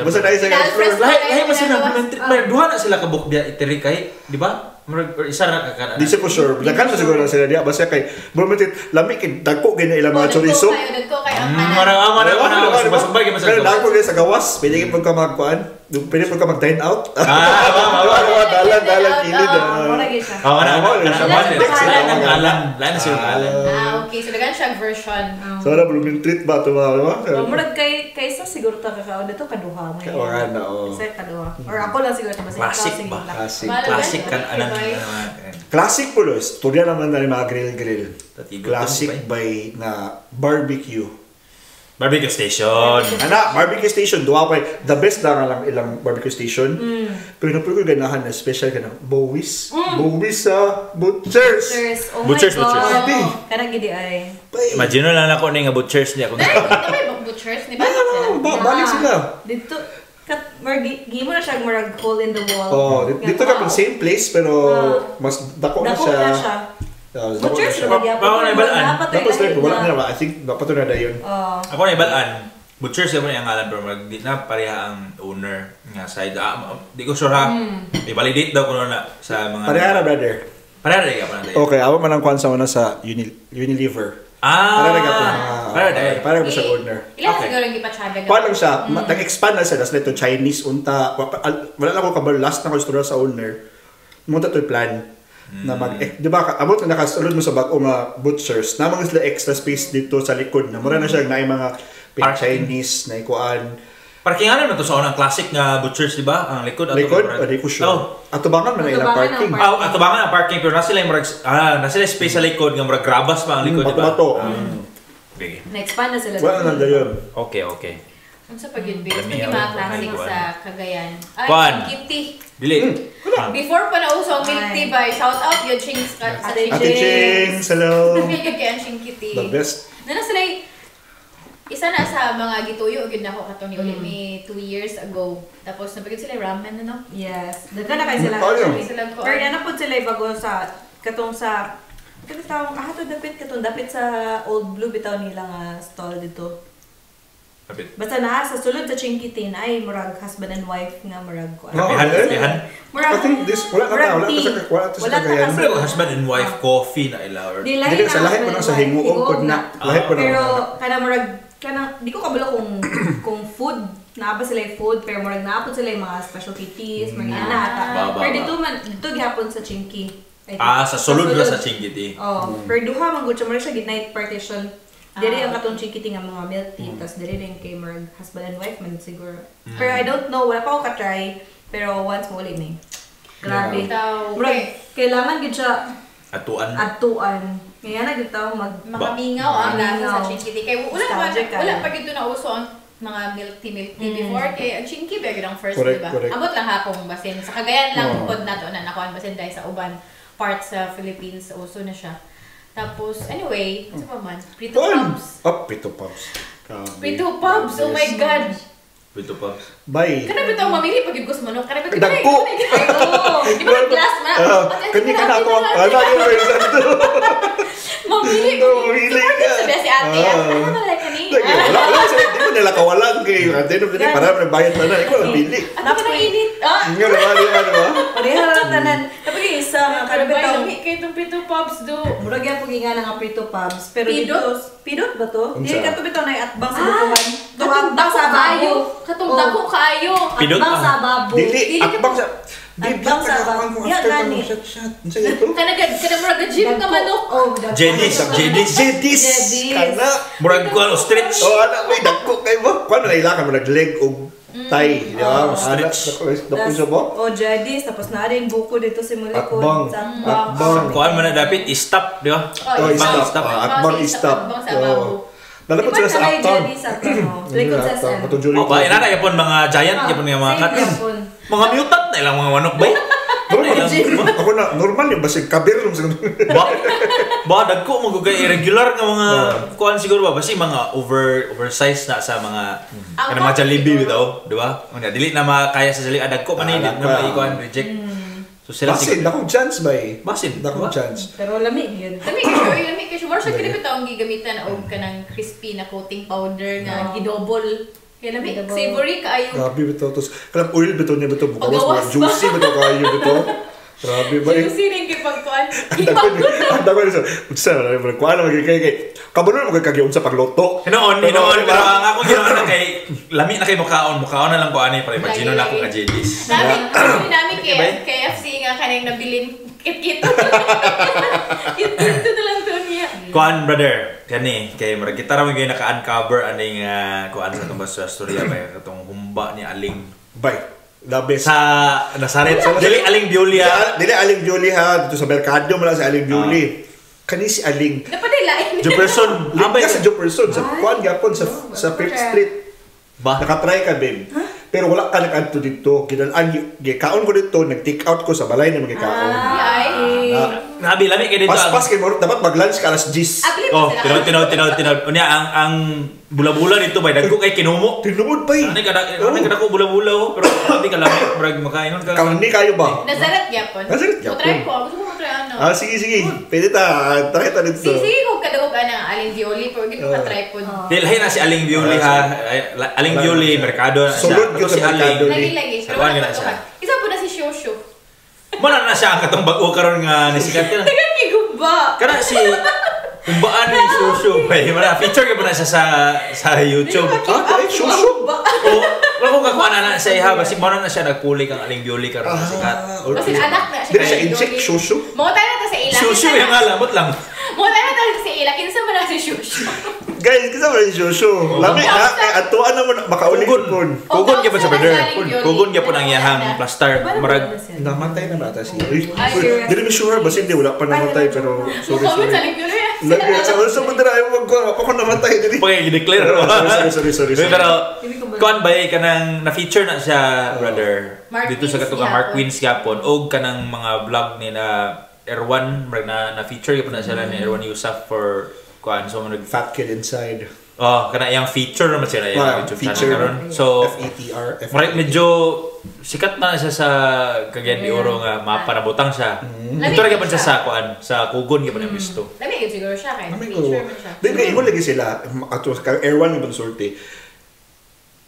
Basta na yung second floor. Lahi mo sila Blumentritt. Duha na sila kabuk diya itiri kay, di ba? Isa na kakana. Di siya ko sure. Lakan mo siguro na sila diya. Basta kay Blumentritt, lami kay dagko gina ilang mga chorizo. Dagko kay ang Masubay Kaya dagko gina sa gawas. Pwede kayo pagka magkuan. Pwede pagka mag-dine out. Dalan, kilid. Lain na siya ngalan. Okay. So, dagan siyang version. So, na Blumentritt ba ito mga? Murag kaysa siguro ta kakaon dito kaduha mo. Kawan na, oo. Isa kaduha. Or ako lang siguro ito. Classic ba? Classic kan anan. Classic po lo. Turya naman na yung mga grill. Classic by na barbecue. Barbecue station. Barbecue station. Duha pa the best lang ilang barbecue station. Pero napuro ko ganahan na special ka ng Bowis. Bowis sa Butchers. Oh my Butchers. Kanang gidi ay. Imagine lang ako na nga Butchers niya. May Butchers, di ba? Balik sila. Dito, gimo na siya marag hole in the wall. Dito ka pang same place pero mas dako na siya. Butchers na Bawang na ibalaan. Tapos wala na ba? I think dapat na yun. Ako na ibalaan. Butchers yung ngalan pero di na pareha ang owner nga side. Di ko sure ha. I-validate daw ko na sa mga... Pareha na brother. Pareha na ka pa natin. Okay, ako man ang kwan sa una sa Unilever. Pareha na ka Pareha na sa owner. Ilan siguro yung ipatsaga? Paano lang siya? Nag-expand na siya. Tapos ito Chinese unta. Wala lang ako kabal. Last na ko istorya sa owner. Munta ito yung plan. Na di ba abot na nakasulod mo sa bag-o nga Butchers na mga sila extra space dito sa likod na mura na siya na mga Chinese na ikuan parkingan na to sa unang classic nga Butchers di ba ang likod di ko sure atubangan man na ilang parking atubangan ang parking pero nasa sila space sa likod nga murag grabas pa ang likod di ba na-expand na sila wala na dayon okay Ano sa pag-inbase? Pwede mga classic sa Cagayan. Kwan. Kitty. Dili. Before pa nauso ang milk tea by shout out yung Chings. Ate Chings, hello. Yung kaya ang Ching Kitty. The best. Na sila isa na sa mga gituyo gid nako kato ni ulit me 2 years ago. Tapos napagid sila ramen no? Yes. Daghan na kay sila. Pero na pud sila bago sa katong sa katong dapit sa Old Blue bitaw nila nga stall dito. Basta na sa sulod sa Chinkitin ay murag husband and wife nga murag ko. Pihan. I think this wala sa Cagayan. Husband and wife coffee na ila or. Dili sa lahi po na sa hinguog pod na. Pero kana murag kana di ko kabalo kung food na ba sila food pero murag naapod sila mga specialty teas mga ata. Pero dito gihapon sa Chinky. Sa sulod ra sa Chinkiti. Pero duha man gud siya night partition. Diri ang katong Chinkiti nga mga milk tea, tas diri rin kay Merg, husband and wife man siguro. Pero I don't know, wala pa ako ka-try, pero once mo ulit na grabe. Merg, kailangan gid siya atuan. Kaya na gid taw makamingaw ang lasa sa Chinkiti. Kay wala pa gid na uso ang mga milk tea before kay ang Chinky ba gid ang first, diba? Abot lang hakong basin. Sa Cagayan lang pod nato na nakuan basin dahil sa uban parts sa Philippines uso na siya. Tapos, anyway, ano pa man? Prito Pubs. Prito Pubs. Prito Pubs, oh my God! Prito Pubs. Bye! Kana bitaw mamili pag igos manok. Kana bitaw dagko! Di ba nag-glass man? Kani ka na ako. Ano yung version to? Mamili. Mamili ka. Sabi si ate, ano ba like kani? Wala sila, di mo nila kawalan kay at the end of the day, para nagbayad na na, ikaw nabili. Ano ba nang init? Nga naman, di ba? Pareha lang tanan. Kapag yung isa, Pero karabit ba ang yung kay itong Pito Pops do? murag yan pag nga nga prito pubs. Pero Pidot? dito, pidot ba to? Unsa? Hindi ka to bitaw na atbang sa butuhan. Katong dako kaayo. Katong dako kaayo. Pidot? Atbang sa babo. Dili, atbang sa... Atbang sa babo. Yan gani. Ano sa ito? Kana murag gym ka manok. Oh, Jedis. Jedis! Kana! Murag ko ostrich. O, anak, may dagko kayo ba? Paano nailakan mo nag-leg o tay? Di ba? Anak, dako siya ba? Oh, Jedis. Tapos na rin buko dito si Mulikon. Atbang. Sa atbang. Atbang. Kuan man na dapat i-stop, di ba? Oh, Atbang, stop. stop. Atbang i-stop. Atbang sa babo. Lalapot sila sa Di ba uptown. Jedis sa ano? Likod sa sen. Oh, ba ina kay pon mga giant yapon nga mga cat. Mga mutant na ilang mga manok ba? Ako na, normal yun. Basta kabir lang sa Ba dagko mo gugay irregular nga mga kuan siguro ba basi mga oversized na sa mga kana mga Jollibee bitaw, di ba? Una dili na makaya sa sali dagko man na maikuan reject. So sila Basin, dakong chance ba eh? Basin. Dakong chance. Pero lamig yun. Lami ka sure. More siya kinipit ang gigamitan og kanang crispy na coating powder nga gidouble. Kaya lami savory kaayo. Grabe bito. Tapos, kalang oil bito niya bito. Bukawas Pagawas ba? Juicy bito kayo bito. Grabe ba eh? Juicy rin kipagkuan. Ang dako niya. Unsa, kuha na magigay kay... Kabalo na magkakagiyon sa pagloto. Hinoon, pero ang ako ginawa na kay lami na kay mukaon na lang ko ani para imagine na ako nga Jedis. Namin KFC nga kanang nabilin kit-kit. Kit-kit na lang to niya. Kuan brother, kani kay murag kita ra mo gyud naka-uncover aning kuan sa tong sa storya ba katong humba ni Aling Bay. The best. sa Nazaret. Dili Aling Biolia. Dili Aling Julie ha. Dito sa merkado mo lang si Aling Julie. Kani si Aling. Napadilain. Jefferson. Link ka sa Jefferson. Sa kuan gapon sa Fifth Street. Ba? Nakatry ka, babe. Pero wala ka nag-adto dito. Kaon ko dito, nag-take out ko sa balay na mga kaon. Ay. Nabi lami kay dito. Pas kay mo, dapat mag-lunch ka alas 10. Abli Oh, pa sila. tinaw. Unya ang bula-bula dito bay dagko kay kinumo. Tinuod pa eh. Ano kada ko bula-bula ho, pero hindi ka lami murag makaingon ka. Kamani kayo ba? Nazaret gyapon. Nazaret gyapon. Try ko. Gusto ko try ano. Sige. Pwede ta. Try ta dito. Sige ko kadugog ana Aling Dioli pero gid ko ka-try po. Dili na si Aling Bioli ha. Aling Bioli merkado na siya. Sulod gyud Si sa merkado. Aling. Lagi. Pero Sawan wala na siya. Isa po na si Shoshu. Muna na siya ang katong bag-o karon nga nisikat ka na. Tagan giguba. Kana si Kumbaan ni Shushu. Bay, mana feature ka ba na siya sa YouTube? Ay, Shushu. O, wala kong kakuha na sa iha. Basi mo na siya nagpuli kang Aling Bioli karon na sikat. Kasi anak na siya. Dili siya inject Shushu. Mo tayo na ta sa ila. Shushu yung alamot lang. Mo tayo na ta sa ila. Kinsa man na si Shushu. Guys, kisa ba yung Shushu? Lami na, kay atuan na mo makaulit Kugon. kun. Kugon ka pa sa brother. Aling Bioli. Kugon ka po ng iyahang plaster. Marag. Namatay na bata siya. serious? Dili mi sure ba hindi wala pa namatay pero sorry. Comment sa Aling Bioli. Lagi sa mudra ay ako namatay dili. Pag i-declare. Sorry. Pero, kuan ba ka nang na-feature na siya, brother? Mark Dito sa Queens katong Mark gyapon. Queens gyapon. O ka ng mga vlog ni na Erwan, na-feature ka pa na sila ni Erwan Yusuf for kuan. So, Fat kid inside. oh, kana yung feature naman sila yung YouTube feature. channel karon. So, FETR. marag medyo sikat na siya sa Cagayan de Oro nga mapa na butang siya. Ito ra gyapon siya sa kuan, sa Kugon gyapon ang gusto. Dami yun siguro siya kaya Amin picture ko. man siya. Then kay mo lagi sila ato kang Airwan ng sorte.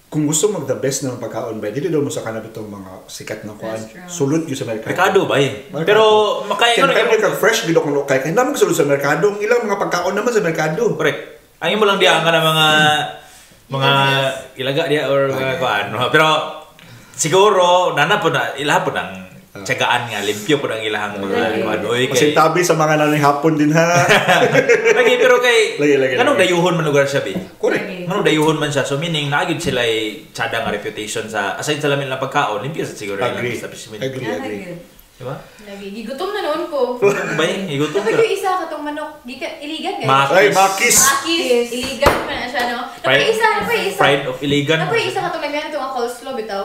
Kung gusto mag the best ng pagkaon ba, dili daw mo sa kanab itong mga sikat na kuan. Restaurant. Sulod gyud sa merkado. Merkado ba eh. Pero makaya Kaya ko kaya kag fresh gid ako kay kaya naman sulod sa merkado. Ang ilang mga pagkaon naman sa merkado. correct. Ang imo lang diya nga na mga ilaga diya or mga kuan. Pero siguro nana po na ilaha po nang tiyagaan nga limpyo po ang ilahang mga kuan. Oy Kasi kay. tabi sa mga nanay hapon din ha. Lagi pero kay Lagi. anong dayuhon man lugar siya bi? Correct. Anong dayuhon man siya. So meaning naagid sila ay tsada nga reputation sa aside sa lamin lang pagkaon, limpyo sa siguro Agree. sa establishment. Agree. Di ba? Lagi gigutom na noon ko. Bay, igutom Kapag ka. yung isa katong manok, iligan guys. Ay, makis. Makis, iligan man na siya no. Napay isa. Pride of Iligan. Napay isa katong lagyan itong coleslaw bitaw.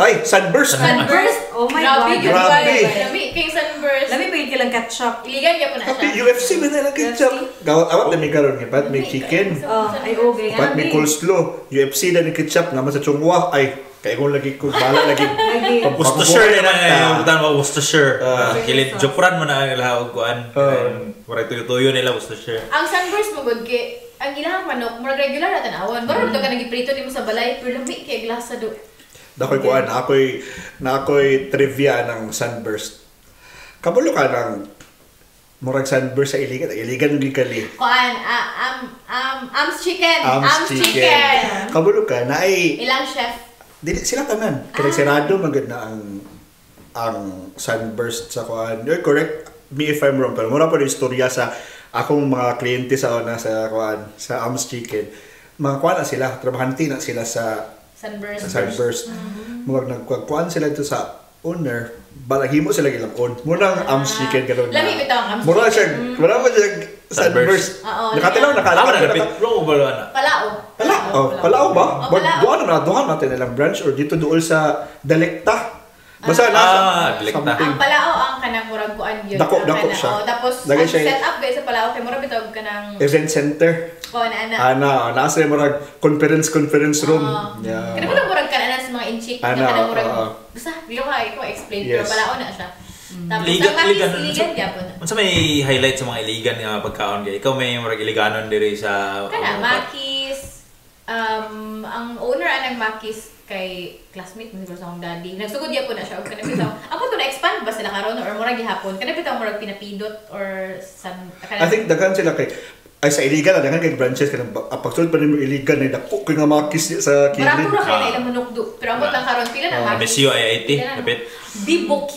Ay, sunburst. Sunburst. Oh my Grabe, God. Grabe. Grabe, king sunburst. Lami pa yung kilang ketchup. Iligan niya po na Pati siya. UFC man na ketchup. Gawat awat na may karon nga pat may chicken. Oh, ay okay. Pat may coleslaw. UFC na ni ketchup naman sa chungwa ay Kaya kung lagi ko, bala lagi. Worcestershire na yung butan mo, Worcestershire. Soy Kilid, sauce. jokran mo na ang lahawag kuan. Murag tuyo-tuyo nila, Worcestershire. Ang sunburst mo good kay ang ilang manok, murag regular na tanawon. Murag ka nagiprito nimo sa balay, pero lami kay glasa do. Dakoy kuan, ako'y trivia ng sunburst. Kabulo ka ng murag sunburst sa iligan. Iligan ng likali. Kuan, Am's chicken. Am's chicken. Kabulo ka na ay Ilang chef? dili sila tanan. Kaya sirado magad na ang sunburst sa kuan. You're correct. Me if I'm wrong, pero mura pa rin istorya sa akong mga kliyente sa una sa kuan, sa Am's Chicken. Mga kuan na sila, trabahante na sila sa sunburst. Murag nagkuan sila ito sa owner, balahimo sila ilang on. Mura ang Am's Chicken karon. Lami bitaw ang Am's Mura siya, Chicken. mura pa siya sunburst. Oo, Nakatilaw Tama na, lapit. Lo ba na? Palao ba? Palao. Duhan natin nilang branch or dito doon sa Dalekta. Basta nasa Dalekta. Ang palao ang kanang murag kuan yun. Dako Ang kana- siya. Tapos Lagay ang siya- set up guys sa palao kay murag bitaw kanang event center. kuan ana. Nasa murag conference room. Kada Yeah. mo murag kana sa mga inchik na Ana, kanang murag. oo. Basta dili ko explain pero Yes. palao na siya. Tapos Iligan, ang iligan. iligan gyapon. Unsa may highlight sa mga iligan nga pagkaon kay ikaw may murag iliganon diri sa Kana Makis ang owner anang Makis kay classmate mo siguro sa akong daddy. Nagsugod gyapon na siya og kana bitaw. Ako to na-expand ba sila karon or murag gihapon? Kana bitaw murag pinapidot or I think daghan sila kay ay sa iligan daghan kay branches kanang pagsulod pa nimo iligan ay dako kay nga makis sa kilid. Marami ra kay na ilang manukdo. Pero ambot lang karon pila na Makis. Mesio IIT, lapit. BBQ.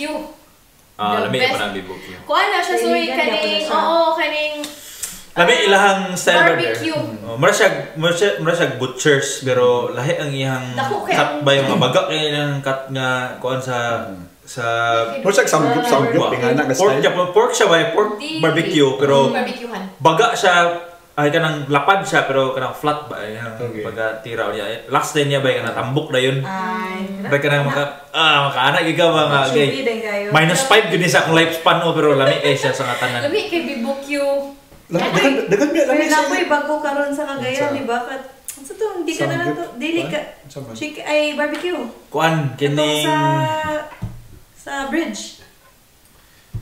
Lami best. pa na bibok niya. Kuan na siya suy Iligan, kaning yapon na siya. kaning Lami ilahang style burger. barbecue. Mura siya butchers pero lahi ang iyang Dako kay- cut ba yung mga baga kay ang cut nga kuan sa Mo siya samgyup ingana nga pork style. pork siya ba pork barbecue pero barbecuehan. baga siya ay kanang lapad siya pero kanang flat ba yung Okay. baga tira niya last day niya ba yung natambok na yun Ay, ba kanang makaanak giga ba nga chewy okay din kayo. -5 gini sa akong lifespan no pero lami kay siya sa nga tanan. Lami kay BBQ. Dagan biya Pero lang sa napoy bago karon sa Cagayan, Sa- di ba? Sa to, hindi ka na lang to. Dili ka. Sa man? Chicken ay barbecue. Kuan Itong kining sa bridge.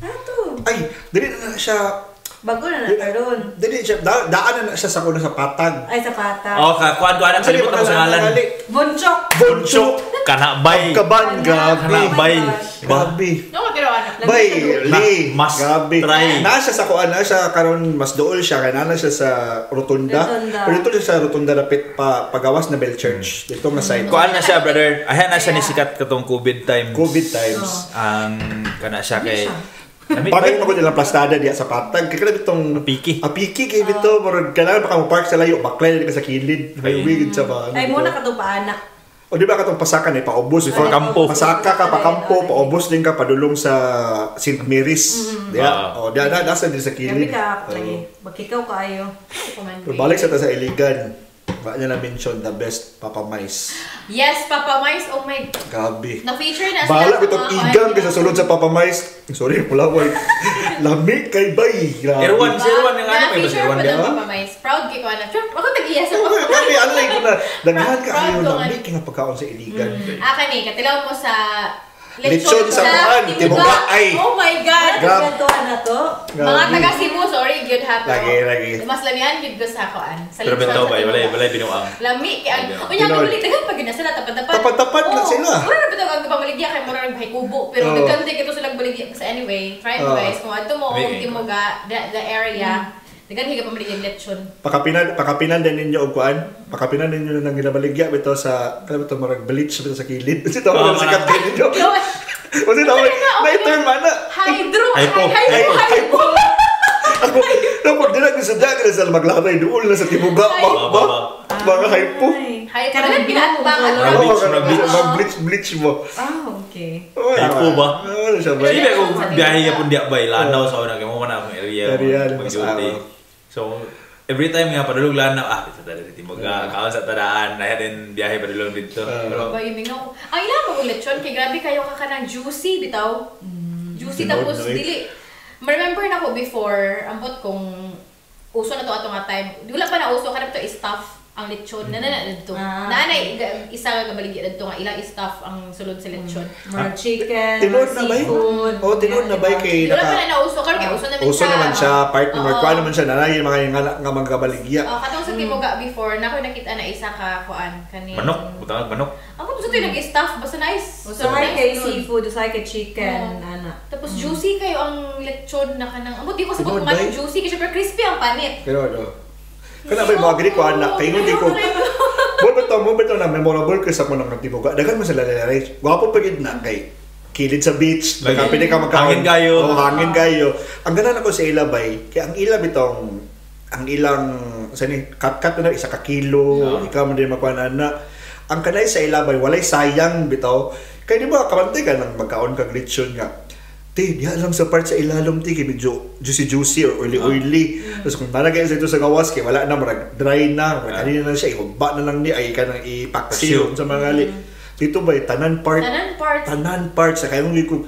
Ato. Ay, dili na siya Bago na karon. dili siya daan na siya sa kuna sa patag. Ay sa pata. oh kuan kuan Sige, kalimutan ko sa ngalan. Bonchok. Boncho. Kanabay. Kaban, gabi. Kanabay. Gabi. No pero ana. Bay, li, Mas gabi. try. Nasa sa kuan na siya karon mas dool siya kay nana siya sa rotunda. Rotunda. Pero dito siya sa rotunda dapit pagawas na Bell Church. Dito nga side. Kuan na siya brother. Ayan na siya ni sikat katong COVID times. COVID times. Ang kana siya kay Bakit mo ko nilang plastada diya sa patag? Kaya kana bitong Piki. apiki kay bito murag kailangan pa ka mo park sa layo baklay ka sa kilid. May wigid sa ba. Ay mo na katupaan na. O di ba katong pasaka ni paubos before Kampo. pasaka ka pa kampo paubos din ka padulong sa St. Mary's. Diya. O diya na nasa din sa Gabi kilid. ka lagi. Bakikaw kaayo. Pero balik sa ta sa Iligan. Ba niya na mention the best Papa Mais. Yes, Papa Mais. Oh my. Gabi. Na-feature na Bahala sa bitong mga igang kuan. kaysa sulod sa Papa Mais. Sorry, pulaway. Lami kay bay. Grabe. Erwan, si Erwan yung ano may Na-feature Erwan pa di daw ba? Papa Mais. Proud kay ko na. Ako nag-iya sa Kami, ano lang ko na. Daghan ka Proud ayo ko lami nga. kay nga pagkaon sa Iligan. Kani, katilaw mo sa Lechon sa kuan, Tibuga. Ay. Oh my God! Grabe. Gantuan na to. Mga Grabe. taga Cebu, sorry, good ha. pero Lagi. Mas lamihan, good ko sa kuan. Sa Pero lechon bitaw sa ba Tibuga. walay binuang. Lami, kaya Pinoy. unya Pinoy. ulit dagan pag na sila tapat-tapat. Tapat-tapat na sila. Wala na bitaw ang pamaligya kay mura nagbahay kubo, pero Oo. dagan din ito sila baligya sa anyway. Try Oo. guys, kung ato mo May- Timuga, the area. Dagan higa pamaligya lechon. Pakapinan din ninyo og kuan. Pakapinan ninyo nang ginabaligya bito sa kana bito marag bleach bito sa kilid. Kasi tawag Oo, na sikat din ninyo. Yo, Kasi tawag na term ana. hydro, Hypo. hypo. Ako, dapat din ako sa dagat sa maglaray doon na sa Tibuga. Ba? Mga hypo. Ay. Hypo. Karang Pinatbang. Marag bleach, marag bleach. Mag bleach mo. Ah, okay. Hypo ba? Ano siya ba? Sige ko biyahe ya pun dia bay lanaw sa una kay mo na akong area. Area, mag mas duty. araw. So every time nga padulog lanaw sa tada dito Timuga, kaon sa tadaan, na din biyahe padulog dito. Pero Ba yung mingaw. Ang ilang mga lechon kay grabe kayo ka kanang juicy bitaw. Juicy Tinod, tapos no, eh. dili. Remember na ko before ambot kong uso na to ato nga time. Wala pa na uso kada to is stuff. ang lechon na dito. Nanay isa ka baligya dito nga ilang staff ang sulod sa lechon. Mga chicken, Tinood na ba? seafood. Oo, tinood na ba kay Wala pa na nauso karon kay uso naman siya. Uso naman siya, part number kuan naman siya nanay mga nga mga baligya. Katong sa timuga before na ko nakita na isa ka kuan kani. Manok, butang manok. Ako gusto to nag-staff basta nice. Usay kay seafood, usay kay chicken, ana. Tapos juicy kayo ang lechon na kanang. Amo di ko sabot Tinood, man bay? juicy kasi super crispy ang panit. Pero kana ba mga gani ko anak kay hindi ko mo beto na memorable kasi ako nang tibuga. Dagan man sila lalay. Gwapo pa gid na kay kilid sa beach, pwede ka magkaon. Hangin kayo. Hangin kayo. Ang ganan ako sa ilabay, kay ang ila bitong ang ilang sani cut na isa ka kilo, ikaw man din magkuanan na. Ang kanay sa ilabay walay sayang bitaw. Kay di ba kabantay ka nang magkaon kag lechon nga. Ti, diya lang sa part sa ilalom ti kay medyo juicy or oily. Tapos kung nalagay sa ito sa gawas kay wala na marag dry na, kanina na siya ihugba na lang ni ay kanang ipaksiw sa mga gali. Dito ba tanan part sa kayong ko.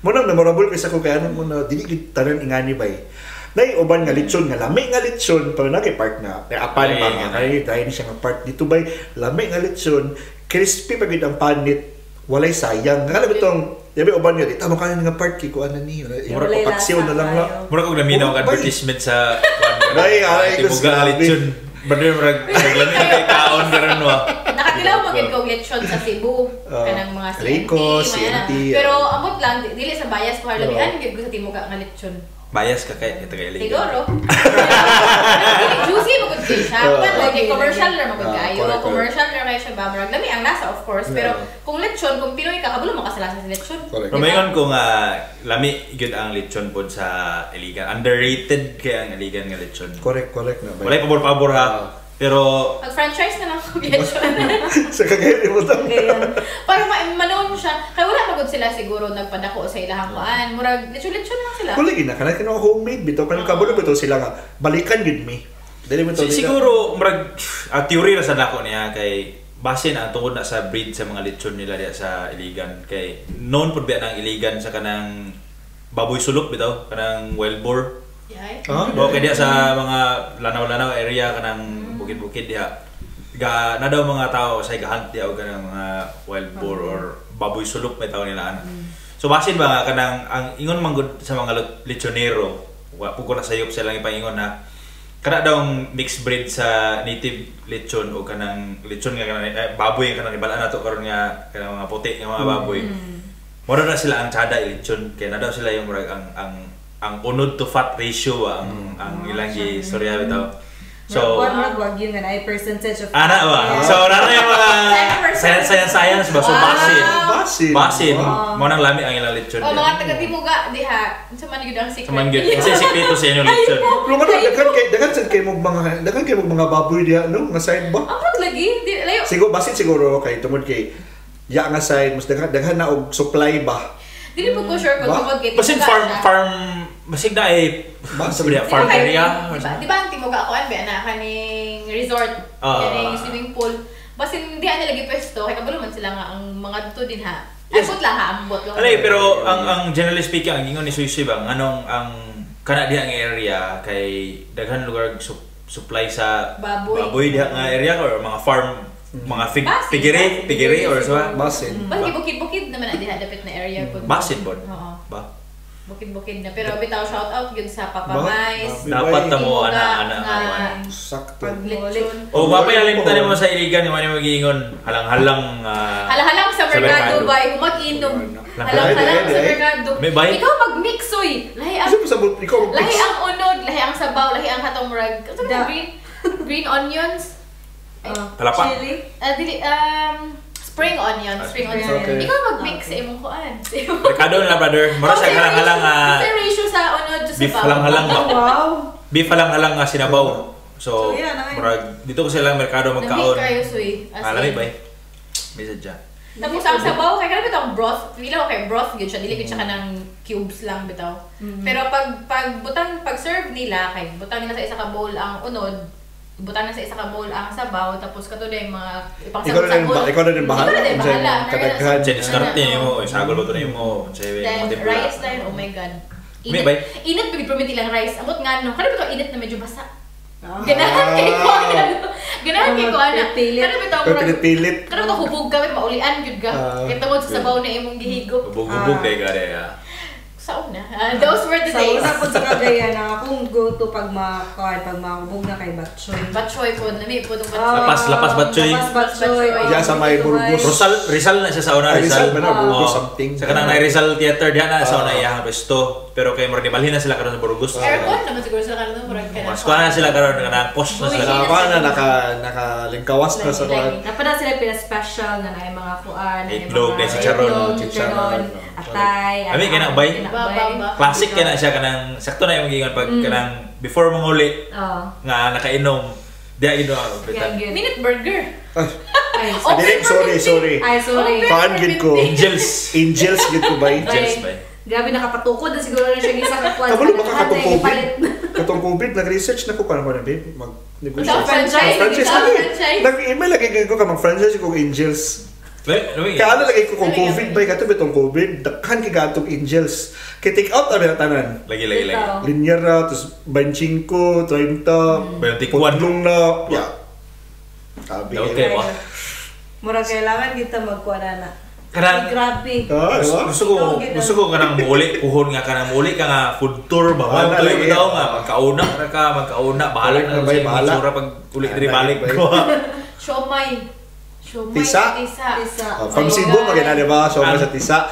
Mo nang memorable kasi ko kay ano mo na dili gid tanan ingani bay. Nay uban nga lechon nga lami nga lechon pero na kay part na apan mga kay dry ni siya nga part dito bay lami nga lechon crispy pa gid ang panit. Walay sayang. Nga bitong yabi uban nga di tama kanin nga part kay kuan na niyo. Mura pa paksiw na lang na. Mura kog naminaw ang advertisement sa Nay ay ko tibuga lechon. Bader murag naglami na kay kaon karon wa. Nakatilaw mo gid kog lechon sa Cebu kanang mga Rico, CNT. Pero amot lang dili sa bias ko harlabian gid ko sa timuga nga lechon. Bias ka kay ito kay Liga. Siguro. Juicy mo gud siya. Like commercial na magud kayo. Commercial na kay siya ba murag lami ang nasa of course pero kung lechon kung Pinoy ka kabalo makasala sa lechon. Rumayon ko nga lami gyud ang lechon pod sa Iligan. Underrated kay ang Iligan nga lechon. Correct na. Walay pabor ha. Pero pag-franchise na lang ko lechon. Sa Cagayan mo to. Para manoon mo siya. Kaya wala magud sila siguro nagpadako sa ilahang kuan. Murag lechon lang sila. Kulay na kana kino homemade bitaw kanang kabulo bitaw sila nga balikan gid mi. Dili mo to. Siguro murag theory ra sa nako niya kay base na tungod na sa breed sa mga lechon nila diya sa Iligan kay known pud ba ang Iligan sa kanang baboy sulok bitaw kanang wild boar. Okay diya sa mga lanaw-lanaw area kanang bukid-bukid diha. Na daw mga tao sa gahunt diya og kanang mga wild boar or baboy sulok may tawag nila ana. So basin ba kanang ang ingon man gud sa mga lechonero, wa pud ko na sayop sila lang ipaingon na kana daw mixed breed sa native lechon o kanang lechon nga kanang baboy kanang ibalaan nato karon nga kanang mga puti nga mga baboy. Mura na sila ang tsada lechon kay na daw sila yung murag ang unod to fat ratio ang ilang istorya bitaw. So murag wagyu nga ay percentage of ana ba. So na yung mga science ba so basin. Mo nang lami ang ilang lechon. Mga taga Timuga diha. Unsa man gyud ang secret? Sa man gyud kasi sikreto sa inyong lechon. Pero man dagan kay mga baboy diha no nga side ba? Amot lagi di layo. Siguro kay tungod kay ya nga side mas daghan na og supply ba. Dili po ko sure kung tungod kay basin farm basig na farm area. Di ba ang Timuga ako ba na kaning resort kaning swimming pool. Basin di ana lagi pwesto kay kabalo man sila nga ang mga dito din ha. Ambot lang ha, ambot lang. Pero ang generally speaking ang ingon ni Suy bang anong ang kana diha nga area kay daghan lugar supply sa baboy diha nga area or mga farm mga pigiri or so basin. Bukid-bukid naman na diha dapit na area pud. Basin bod. Ba. Bukid-bukid na pero bitaw shout out gyud sa Papa Mais. Dapat ta mo ana sakto. O mapay alimtan mo sa Iligan mo magiingon halang-halang sa merkado ba mag-inom. Halang-halang sa merkado. Ikaw mag-mix oy. Lahi ang unod, lahi ang sabaw, lahi ang hatong murag. Green onions. Palapa. Chili. Spring onions. Okay. Ikaw mag-mix sa imong kuan. Merkado na brother. Mura sa halang-halang ratio sa unod sa beef sabaw. halang-halang. Wow. Beef halang-halang nga sinabaw. So, murag dito ko sila merkado magkaon. Nami kayo suy. Alami ba? Bisa dyan. Tapos ang sabaw kay kana bitaw broth. Pila ko kay broth gyud siya, dili gyud siya kanang cubes lang bitaw. Pero pag serve nila kay butang nila sa isa ka bowl ang unod. Butang na sa isa ka bowl ang sabaw tapos kato na yung mga ipang-sagol. Ikaw na din bahala. Kadaghan. Diskarte nimo, sagol ba to nimo? Rice na yun, oh my god. Init pag prominti lang rice. Amot nga no, kada bitaw init na medyo basa. Ganahan kay ko. Ganahan kay ko ana. Pilit. Kana bitaw Pero pilit-pilit. Kana bitaw hubog ka maulian gyud ka. Kay tungod sa sabaw na imong gihigop. Bubog day ka day. Sa una. Those were the Sa days. una po sa Cagayan, ang akong go-to pag makahubog na kay Batchoy. Batchoy po, nami po itong Lapas Batchoy. Lapas Batchoy. Diyan sa may Burgos. Rizal na siya sa una, Rizal ba na? Oo. Burgos something. Sa kanang Rizal Theater diyan na sa una iyang pwesto. Pero kay Morgan balhin na sila karon sa Burgos. Aircon naman siguro sa kanon murag ka na. Mas kuha na sila karon nga post na sila. Nakalingkawas na sa kuan. Napana sila pina-special na na mga kuan. Itlog, na si Charon. Chicharon, atay. Kami kinakbay. Ba. Classic kaya na siya kanang sakto na yung gingon pag kanang before manguli nga nakainom. Diya gino ako bitan. Minute burger. Sorry. Ay, sorry. Paan gid ko. Angels. Angels gid ko ba? Angels ba? Grabe nakapatukod na siguro na siya gisa ka kuan. Kabalo ba ka katong COVID? Katong COVID, nag-research na ko paano ba na babe? Mag-negotiate. Franchise. Nag-email lagi ko ka mag-franchise ko Angels. Kaya lagi ko kung COVID ba kato bitong COVID, dakhan kay gatong Angels. Kay take out na tanan. Lagi. Linear na, tapos 25, 30, 24 putlong na. Yeah. Sabi. Okay ba? Mura kailangan kita magkuana na. Kanang Grabe. gusto ko kanang muli puhon nga kanang muli ka nga food tour ba Ah, tuloy lagi. bitaw nga magkauna bahala na Balik na, sa bahala. sura pag uli diri balik ko. Siomay. Tisa. Isa. From Cebu, maganda diba? So, sa Tisa.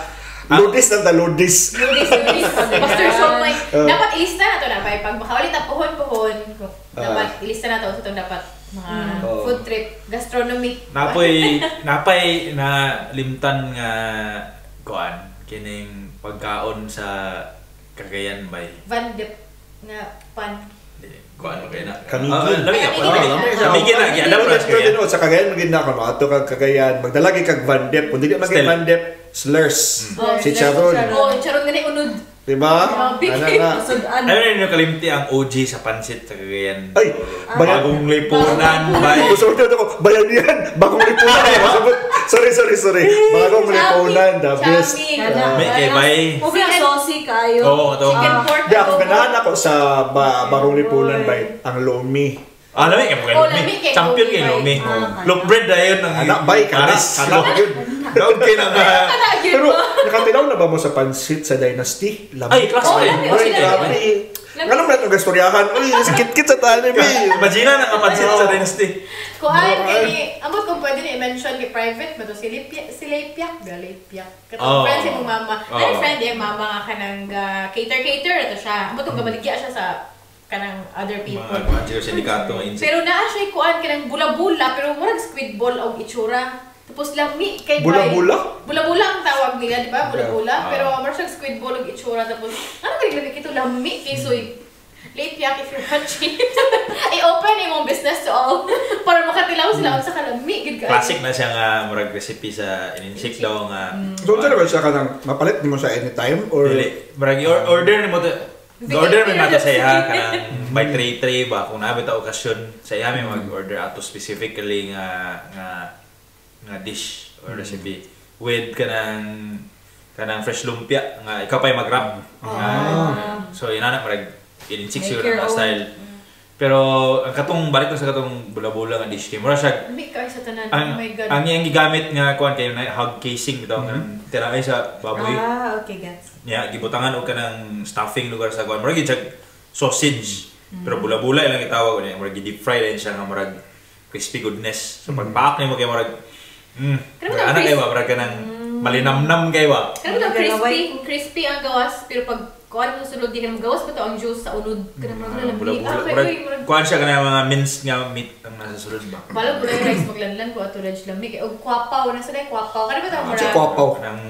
Lodis na ta, Lodis. Master Siomay. Dapat ilista na to na ba? Pag makaulit ang puhon. Dapat ilista na to sa itong dapat mga food trip, gastronomy. Napay na limtan nga kuan kining pagkaon sa Cagayan bay. Van Dip nga pan. Kuan kay na. Kamigin. Kamigin na gyud Pero dapat din sa Cagayan, maganda ako. Ato kag Cagayan. Magdalagi kag Van Dep. Kung di ka maging Van Dep, slurs. Si Charon. Oh, charon nga unod. Diba? Grabe. Sudan. Ano rin yung kalimti ang OG sa pansit sa Cagayan? Ay! Bagong lipunan bay. Gusto ko, bayan yan! Bagong lipunan! Sorry. Bagong lipunan, the best. May kay bay. Ubi saucy kayo. Oo, to. Chicken pork. Di ako ganahan ako sa bagong lipunan bay, ang lomi. Lami kay mga Lumi. Champion kay Lumi. Loaf bread na yun. Anak bay, kanas yun. Daon kayo ng Pero nakatilaw na ba mo sa pansit sa Dynasty? Ay, class ba yun? Ay, grabe. Ano ba itong gastoryahan? Uy, sikit-kit sa tali, bay. Imagina na kapansit sa Dynasty. Kuhaan kay amot kung pwede ni i-mention kay private ba to si Lepyak. Katong friends yung mama. Ay friend yung mama nga kanang cater ato siya. Amot kung kabaligya siya sa kanang other people. Mga Jiro Sindikato nga insect. Pero naa siya kuhaan kanang bula-bula pero murag squid ball og itsura. Tapos lami kay Bula-bula? Bula-bula ang tawag nila, di ba? Bula-bula. Pero murag siya squid ball og itsura tapos ano kay lami kito lami kay soy. Late yak if you're watching. I-open imong business to all para makatilaw sila sa kalami gid ka. Classic na siya nga murag recipe sa ininsik daw nga. So, saan ba siya ka nang mapalit mo siya anytime? Or Dili. Murag order ni mo order may mata sa iya kanang may tray ba kung naabot ta okasyon sa iya may mag-order ato specifically nga dish or recipe with kanang fresh lumpia nga ikaw pa'y mag-wrap. So inana marag ininsik siguro na style. Pero ang katong balik ko sa katong bula-bula nga dish kay mura siya Lami kay sa tanan. ang Oh my god. ang iyang gigamit nga kuan kayo na hog casing bitaw kanang tiraay sa baboy. Okay, gets. Nya gibutangan og kanang stuffing lugar sa kuan. Murag gid sausage. Pero bula-bula lang itawag niya. Murag deep fry din siya nga murag crispy goodness. So pag-pack nimo kay murag ana kay ba murag kanang malinamnam kay ba. Pero crispy ang gawas pero pag kuan mo sulod di ka magawas pa to ang juice sa unod kanang mga lamig. Murag kuan siya kanang mga minced nga meat ang nasa sulod ba. Balo ko rice maglanlan ko ato lunch lamig og kwapaw na sa kwapaw. Kana ba ta mura? kwapaw. Kanang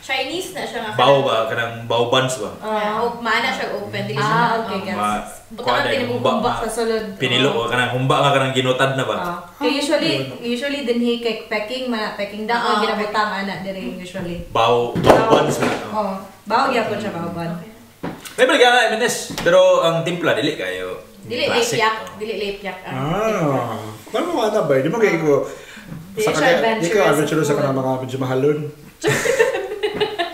Chinese na siya nga. bao ba kanang bao buns ba. Maana siya open dili siya. Okay, gets. Butangan din mo humba Sa sulod. pinilo o kanang humba nga kanang ginutad na ba. Kaya usually din kay packing daw ginabutang ana dire usually. Bao buns na. Bawo gyapon siya bawan. May balik nga Menes, pero ang timpla dili kayo. Dili lepyak. Paano mo ana ba? Di mo kayo ko Di siya adventurous sa kanang mga medyo mahalon.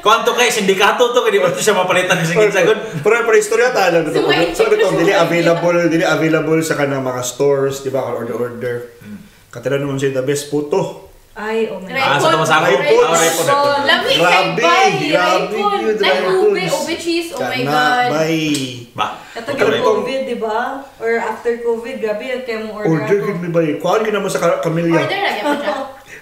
Kwanto kay sindikato to kay di ba to siya mapalitan sa gitsagod. Pero istorya ta lang dito. So ito dili available sa kanang mga stores, di ba? Order. Katira naman siya the best photo. Ay, oh my Ah, God. sa tumasako. Ripon. Lami Grabe, kay grabe yun, ube cheese, oh my God. Ba. Ito yung COVID, di ba? Or after COVID, grabe yung kaya mong Order ako. yun mi ba? Kuhaan ka naman sa Camellia. Order lang yan siya.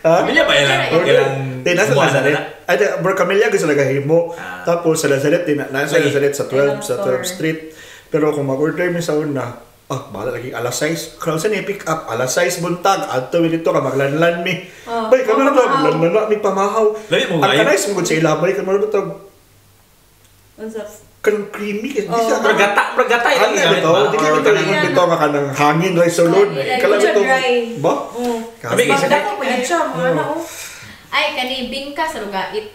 Ha? Pamilya ba yan? Ilang Nasa Lazaret. Ay, bro, Camellia gusto nagahimo. Tapos sa Lazaret, nasa Lazaret sa 12 Street. Pero kung mag-order mo sa una, bahala lagi alas 6. Kung saan i-pick up, alas 6 buntag. Ato dito ka maglanlan mi. Bay, kami na maglanlan na mi pamahaw. Ang kanais mo sa ilabay, kami na ito. What's up? Kanang creamy. Bragata Ano ito? Hindi ka ito yung dito nga kanang hangin rin sulod. Kala ito. Ba? Kami kasi Magdako pa yun siya, mga na oh. Ay, kani bingka sa lugait.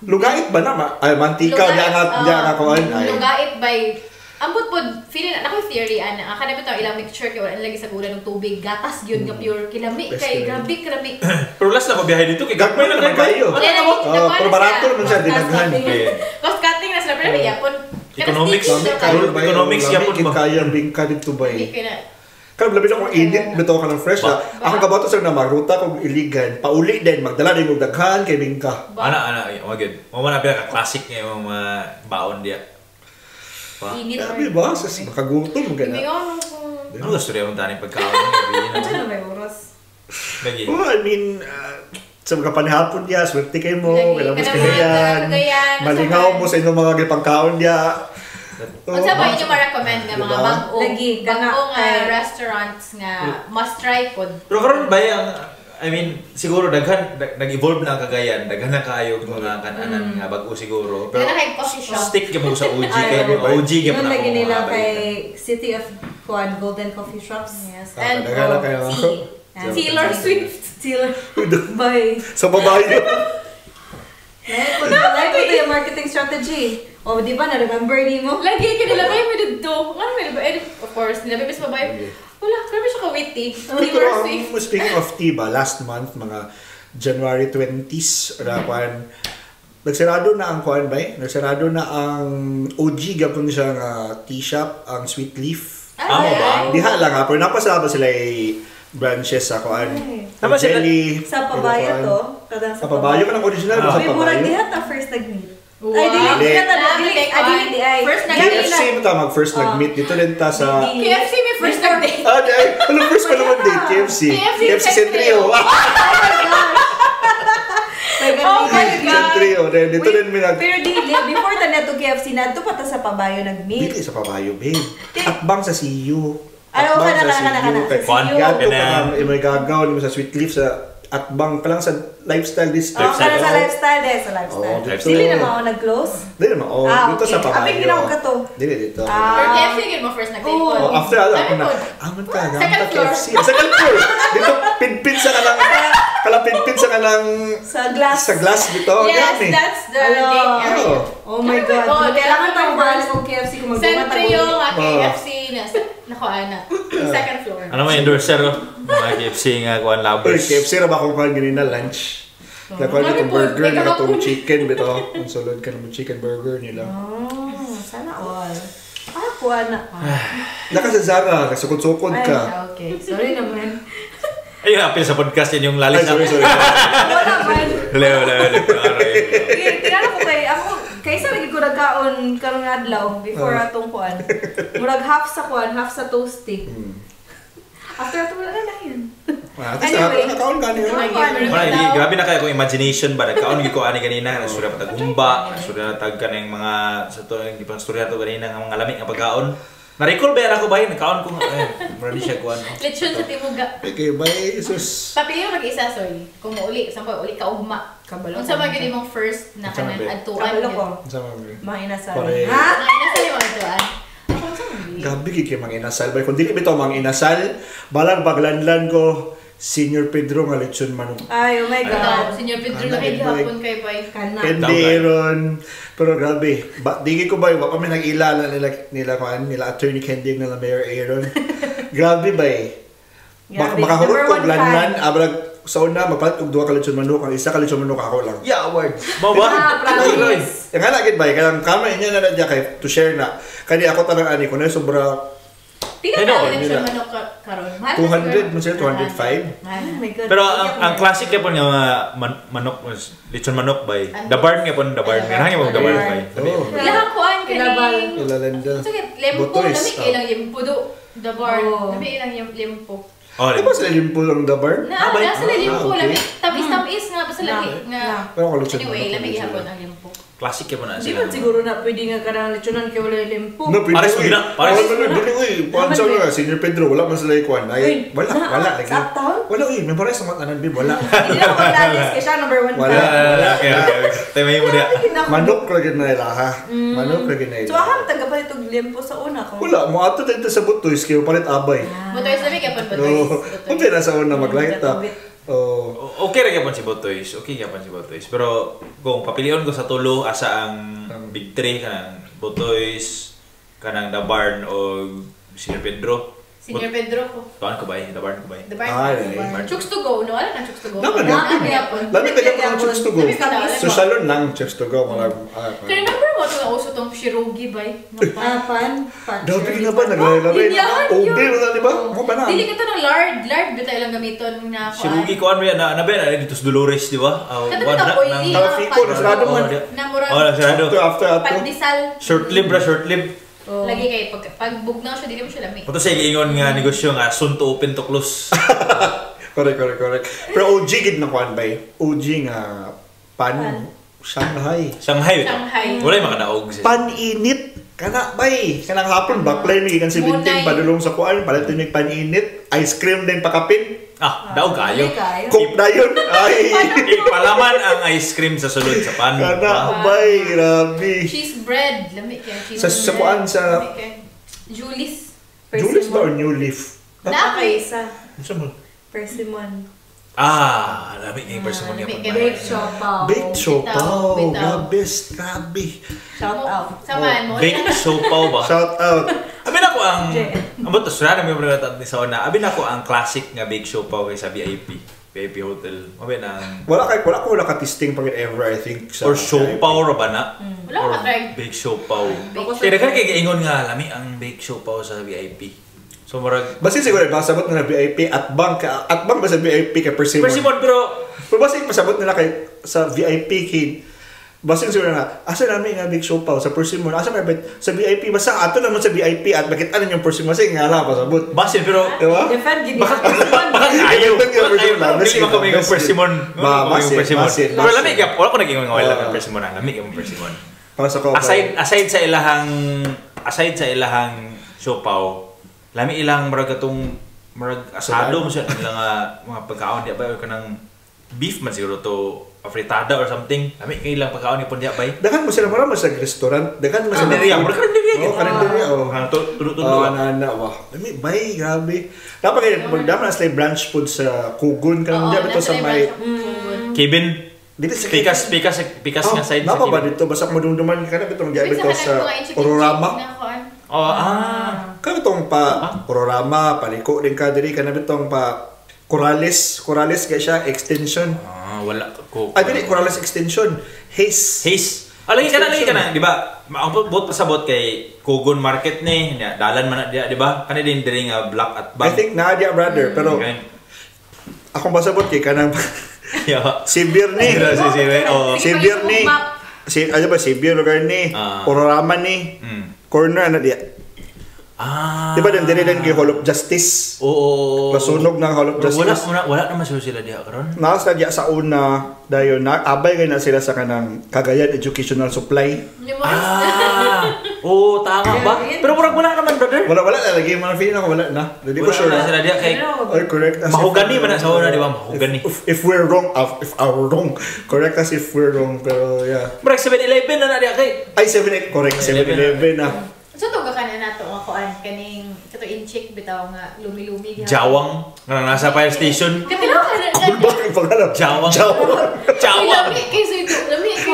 Lugait ba na? Ay, mantika. Diyan nga kuhan. Lugait by ambot pod feeling na ko theory ana aka na bitaw ilang mixture kay wala lagi sa gula ng tubig gatas gyud nga pure kilami kay grabe pero last na mabiyahe dito kay gagmay na naman kayo. Pero barato naman siya dinaghan. Cost cutting na sila pero yapon economics yapon ba kaya bingka dito ba hindi kaya Kaya labi na kung init, bitaw ka ng fresh na. Ako kabato sa na magruta kung iligan, pauli din, magdala din yung daghan kay bingka. Ana, oh my God. Mama na pinaka-classic niya yung mga baon diya. init Sabi ba? Makagutom mo gana. Ano gusto rin yung daning pagkaon? Diyan na may oras. Lagi. Oh, I mean, sa mga panihapon niya, swerte kayo mo, Lagi, kalabas kada kayo mga yan, Cagayan, malingaw mo sa inyong mga gipangkaon niya. Unsa ba inyo ma-recommend nga mga Diba? bagong restaurants nga must try pod? Pero karon ba yung I mean, siguro nag-evolve na ang Cagayan, daghan na kayo mga kananan nga bago siguro. Pero na coffee shop. Stick ka mo sa OG kay OG ka Yun na lagi nila mga kay City of Golden Coffee Shops. Yes. And daghan na kayo. Taylor Swift. Bye. Sa babae. Like ito yung marketing strategy. O, di ba, na-remember ni mo? Lagi ka nila ba yung dito? Ano may ba? Of course, nila ba babae? Wala, grabe siya ka-witty. Taylor Swift. Speaking of tea ba, last month, mga January 20s, nagsarado na ang kuan ba? Nagsarado na ang OG gapon siya nga tea shop, ang Sweet Leaf. Amo ba? Diha lang ha, pero napasama sila branches sa kuan. Tama sila- Jelly. Sa Pabayo to. Kadang Sa Pabayo ka ng original ba sa May murag Pabayo? dihat na first nag-meet. Wow. Ay, dili Dili. na dili ay. First KFC mo tama, first nag-meet dito din ta sa... Hindi. KFC may first nag-date. Ano first pa naman date? KFC. KFC Centrio. May Oh my ganun. God. Centrio. Dito din may nag... Pero dili, before ta neto KFC na to pata sa Pabayo nag-meet. Dili sa Pabayo, babe. Atbang sa CU. Ano ka na Kuan CU. ka Gato na. ka may gagaw mo sa Sweet Leaf sa Atbang pa lang sa Lifestyle District. Oh, kana sa lifestyle din, sa lifestyle. Oh, dito. Dili na mo nag-close. Dili naman. Oh, Ah, dito sa okay. Pabayo. Abig ginawag ka to. Dili dito. Pero KFC yun mo first nag-date Oo. pod. Oh, after ako na. pod? Aman ka, Second gamta floor. KFC. Second floor. Dito, pinpin sa kanang... Kalapinpin sa kanang... Sa glass. Sa glass dito. Yes, Yan eh. that's the Hello. date area. Oh my God. Oh, Kailangan kailangan tayong mo branch first. ng KFC kung magbumat Sentry yung KFC na naku ana. Second floor. Ano may endorser mga KFC nga kuan Uy, lovers. KFC ra ba kung kain ganina lunch? Nakuha Marami nitong po. burger, May nakatong kahapon. chicken, bito. Ang sulod ka ng chicken burger nila. Oh, sana all. Kuha na. Naka sa Zara, kasukod-sukod Ay, ka. okay. Sorry naman. Ayun, apil sa podcast yun yung Ay, lalis sorry, sorry. Wala man. Wala. Kaya ko kay ako kaysa lagi ko nagkaon karong adlaw before atong kuan. Murag half sa kuan, half sa toasty. After ato wala na yun. Anyway, nakaon ka niya. Wala, grabe na kaya kung imagination ba? Nagkaon ko ani kanina, nagsurya pa tagumba, nagsurya na tag ka ng mga, sa to, yung ipang storya to kanina, ng mga lamig na pagkaon. Na-recall ba ako ba yun? Nagkaon ko nga, marami siya kuhan. Lechon sa timuga. Okay, bye, Jesus. Papili mo mag-isa, sorry. Kung mauli, sampa uli ka ugma. Kabalo. Unsa man gyud imong first na Unsa man, kanan be? adtuan. Kabalo ko. Sama mo. Mga inasal. Pare. Ha? Ay nasa yung adtuan. Ako unsa man gyud? Gabi kay mga inasal. Bay, kung dili bitaw mga inasal, balang paglanlan ko, Senior Pedro nga lechon manok. Ay, oh my God. Senyor Pedro Ana, laki boy. gihapon kay bay. Kana. Hindi ron. Pero grabe. Digi ko ba, pa may nag-ilala nila attorney Kendig nila Mayor Aaron. Grabe ba eh. Grabe. Makahurot Number ko one lanlan, fan. abrag sa una, magpalit og 2 ka lechon manok, ang isa ka lechon manok ako lang. Yeah, award. Mo ba? Promise. Yung nga lagit ba, kanang kama niya na nadya kay to share na. Kani ako tanang ani ko na sobra Pila Ano, na election manok karon? 200, mo sila 205. Oh my God. Pero ang classic kaya po niya manok, lechon manok bay. The barn nga po, the barn. Nga po, the barn bay. Oh. Ilang kuan Ilabal. kaning. Ilalanda. Sige, lempo Botoys, lami kay ilang lempo do. The bar. Oh. Lami ilang lempo. Oh, Di ba sila limpo lang the bar? Na nasa lempo okay. lami. Tamis nga basta lami nga. Pero ako lechon Anyway, manok, lami lechon gihapon manok. ang lempo. classic kaya po na Di sila. ba siguro na pwede nga karang lechonan kay wala limpo? No, pwede Pares uy. mo na, pares. Wala na, dili uy. Pansa nga, Senior Pedro, wala man sila ikuan. Ay, Uy, wala lagi. sa uptown? Wala uy, may pares naman tanan bib, wala. Hindi na ako maglalis kaya siya number 1 Wala. Okay. Tayo may mo dia. Manok lagi na ila ha. Manok lagi na ila. So aham taga pa itong limpo sa una ko. Wala, mo ato dito sa butoys kayo palit abay. Butoys lami kay pon No, butoys. kung na sa una maglahita. Oh, Okay ra gyapon si Botoys. Okay gyapon si Botoys. Pero kung papilion ko sa tulo asa ang Big 3 kanang Botoys, kanang The Barn o Senior Pedro. Senior Pedro ko. Tuan ko ba? The Barn ko ba? The bar. Ay. Chooks to go, no? Alam na chooks to go. Naman Ah, yan. kaya po. Lami taga pa ng chips to go. Lami tamis. So salon lang chips to go mga Remember mo ito nga uso tong Shirogi ba? Pan. Dabi na ba naglalaro? Yan, OB yun. wala di ba? Mo ba na? Dili ka to ng lard. Lard ba tayo lang gamiton na Si Rugi ko ano yan na ba yan dito sa Dolores, di ba? Kata ba na oily? Kalafiko, nasarado man. Na murag. Oh, nasarado. After. Pandesal. Short lib ra, short lib. Oh. Lagi kay pag bugnaw siya, dili mo siya lami. Ito siya giingon nga negosyo nga soon to open to close. Correct. Pero OG gid na kuan bay. OG nga pan Shanghai. Shanghai. Shanghai. Wala yung makadaog siya. Paninit kana bay. Kanang hapon backline mi kan 17 Munay. padulong sa kuan palatin mi paninit, ice cream din pakapin. Daog kayo. Coke na yun. Ay. Ipalaman ang ice cream sa sulod sa pan. Kana bay, grabe. Cheese bread. Lami kay cheese Sa bread. kuan sa Lami kay Julius. Julius ba or New Leaf? Na kay isa. Sa mo? Persimmon. Lami nga yung person mo niya. lami pag- kay Baked siopaw. Baked siopaw. Bitaw. Grabe. Shout out. Saman mo. Baked siopaw ba? Shout out. Abin ako ang... J. Amot, sura na may mga natin sa una. Abin ako ang classic nga baked siopaw kay sa VIP. VIP Hotel. Abin ang... Wala ko wala ka-testing pag ever I think sa Or siopaw ra ba na? Wala Or ka try. baked siopaw. Baked Kaya dagan kay kaingon nga lami ang baked siopaw sa VIP. So marag... Basta siguro pasabot na VIP at bank ba sa VIP kay Persimmon. Persimmon pero... Pero basta pasabot nila kay sa VIP kay basta siguro nga asa namin nga big siopaw sa Persimmon asa may sa VIP basta ato naman sa VIP at bakit ano yung Persimmon kasi nga lang pasabot. Basil pero... Diba? Defend gid. Baka ayaw. Hindi ko kami yung persimmon. Basil. Pero lamig ka. Wala ko naging nga wala ng persimmon. Lamig yung persimmon. Para sa ko. Aside sa ilahang siopaw, lami ilang marag asado mo siya ilang mga pagkaon di ba or kanang beef man siguro to afritada or something. Lami kay ilang pagkaon ni pun di ba? Dagan mo sila marami sa restaurant. Dagan mo sa Karinderya, mura karinderya. Oh, karinderya. Oh. Tulo-tulo. Na. Wah. Lami bay, grabe. Dapat kay magdama na sila branch food sa Kugon kanang di ba to sa may Kevin, dito sa pikas nga side sa Napa ba Kevin. dito basta madumduman ka na bitong diabetes Bisa ka sa ng mga inchik-inchik Ororama. na kuan. Kaya itong pa Ororama, paliko din ka diri ka na bitong pa Corales kaya siya extension. Wala ko. Ay dili Corales extension. Haze. Lagi ka na, di ba? Maabot pasabot kay Kugon Market ni, dalan man na dia, di ba? Kani din diri nga black at I bag. think na dia brother pero akong pasabot kay kanang si Birni. Si Bir lugar ni Ororama ni corner na dia. Di ba din dire kay Hall of Justice? Oo. Pasunog ng Hall of Justice. Wala naman sila diha karon. Nasa diya sa una dayon na abay kay na sila sa kanang Cagayan Educational Supply. Tama ba? Pero wala naman brother. Wala na lagi man feeling ako wala na. Hindi ko sure. Wala sila diha kay Or correct as mahugani man na sa una di ba? Mahugani. if we're wrong, if we're wrong. Correct as if we're wrong pero yeah. Brag 7-Eleven na diha kay. Ay 7-8 correct 7-11 na. So to ka na nato nga kuan kaning kato inchik bitaw nga lumi-lumi gihapon. Jawang nga nasa fire station. Kapila ka na. Bakit pangalan? Jawang. Jawang. Jawang. Lami kay so ito. Lami kay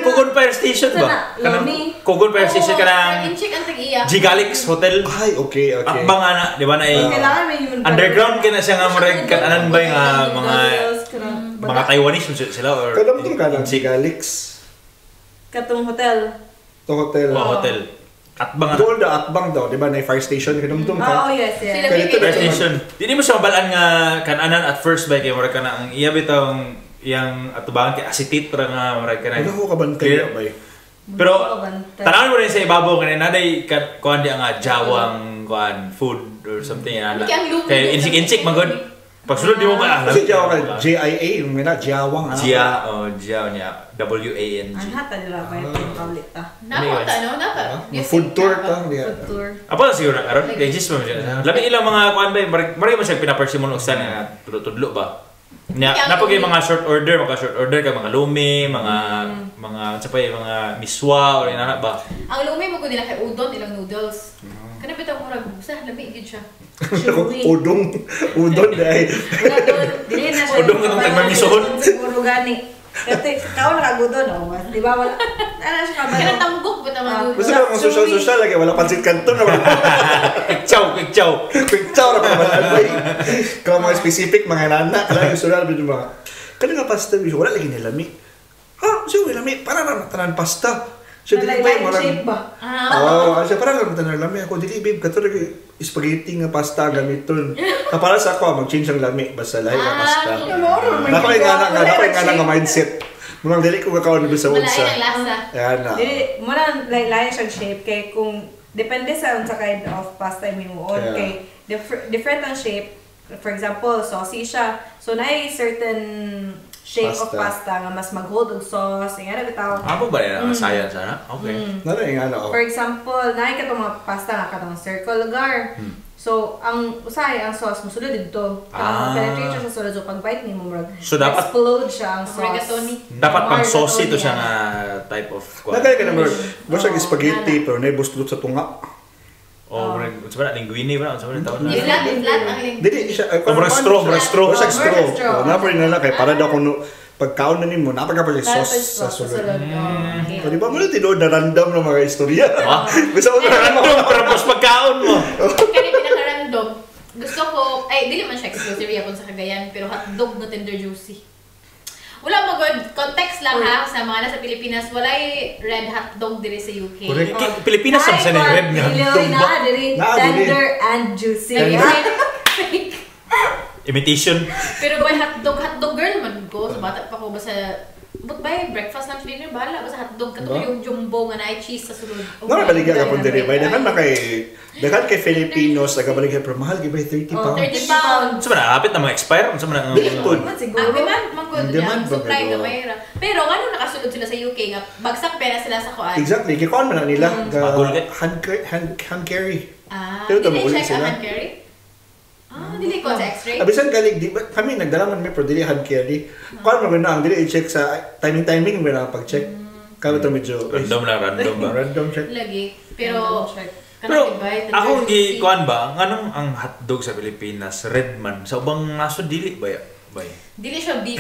Kugon Fire Station ba? Lomi. Kugon Fire Station kanang Inchik ang tag-iya. Gigalix Hotel. Ay, okay. Akbang ana, di ba na Kailangan may human underground kina siya nga murag kananan ba nga mga Taiwanese sila or Kadamdum ka ng Gigalix. Katong hotel. To hotel. hotel. Atbang ana. Doon da atbang daw, di ba na fire station kadamdum ka. Oh, yes, yes. Sila Kaya ito Fire na station. Di mo siya mabalaan nga kananan at first ba kay murag kana ang iya bitong yang atubangan kay asitit para nga murag kana. Wala ko kabantay ba? Pero tanawin mo rin sa ibabaw kanina naday kuan di ang jawang kuan food or something ana. Kay insik magod. Pagsulod di mo ba Kasi Jawang JIA, yung mina Jawang. Jia niya WANG. Ang hata nila ba yung paulit ta? Napa, ano? Napa? Food tour ta. Food tour. Apa lang siguro aron kay just mo siya. Labi ilang mga kuan ba mari mo siya pinapersimon og sana nga tudlo ba. Nya napagay mga short order kay mga lumi, mga sa pa mga miswa or inana ba. Ang lumi mo ko nila kay udon ilang noodles. Kana bitaw murag busa lami gid siya. Udong dahil. Wala doon. Dili na siya. Udong itong tagmamisuhon. Siguro gani. Kasi kaon nakagudo no. Di ba wala? Ano siya kabalo? Kana tambok bitaw mga Gusto ko mga social lagi, wala pansit kanton na wala. Quick chow. Quick chow na pala. Kung mga specific, mga nana, kailangan gusto na namin yung mga, kaya nga pasta, wala lagi nilami. Ha? Siya, nilami, para lang tanan pasta. Siya, dili ba yung marang... shape ba? Oo, siya, para lang tanan lami. Ako, dili, babe, kato na spaghetti nga pasta gamiton. Para sa ako, mag-change ang lami, basta lahi nga pasta. Nakoy nga nga mindset. Munang dili ko kakawin na sa unsa. Malain ang lasa. Ayan na. Dili, muna lain siyang shape kay kung depende sa unsa kind of pasta mo on kay different ang shape. For example, saucy siya. So na certain shape of pasta nga mas mag-hold og sauce. Nga na bitaw. Amo ba yan ang science ana? Okay. Nara yung ano. For example, naay ka mga pasta nga katong circle lugar. So, ang usay ang sauce mo sulod dito. Penetrate siya sa sulod. So, pag-bite ni mo, So, dapat explode siya ang sauce. Rigatoni. Dapat pang saucy to siya nga type of Nagaya ka naman, basta spaghetti pero naibustulot sa tunga. Oh, sabi na linguine ba? Sabi na tawag na. Flat ang ling. Dili siya. Murag straw. Basta straw. straw. Napa rin nala kay para daw kung pagkaon na nimo, napagka pa sauce sa sulod. So, di ba mo na tinod na random ng mga istorya? Bisa ko na Random pero mas pagkaon mo. Kani pinaka-random. Gusto ko, ay dili man siya exclusive yapon sa Cagayan, pero hotdog na tender juicy. Wala mo good context lang ha sa mga nasa Pilipinas, walay red hotdog diri sa UK. Correct. Pilipinas ang sa red nga. Tender and juicy. Imitation. Pero by hotdog girl man ko, sa bata pa ko basta but by breakfast lunch dinner bahala basta hotdog kato yung jumbo nga na cheese sa sulod. Nara baligya ka pun diri. Bay dakan kay Filipinos nagabaligya pero mahal gibay 30 pounds. 30 pounds. Sabi na hapit na mga expire. Sabi na Bilipod. Ang demand man good Demand ang supply ba, na mayra. Pero ano nakasulod sila sa UK nga bagsak pera sila sa kuan. Exactly. Kikuan man na nila. Bagol ka. Hand carry. Pero tamo dili ulit check sila. ang hand carry? Dili ko sa x-ray. Abisan galing di ba kami nagdala man may pero dili hand carry. Kuan man na ang dili i-check sa timing mo na pag-check. Kaya to medyo random ba? Random check. Lagi. Pero Pero ako kuan ba nganong ang hotdog sa Pilipinas red man sa ubang naso dili ba ya? Bay. Dili siya beef.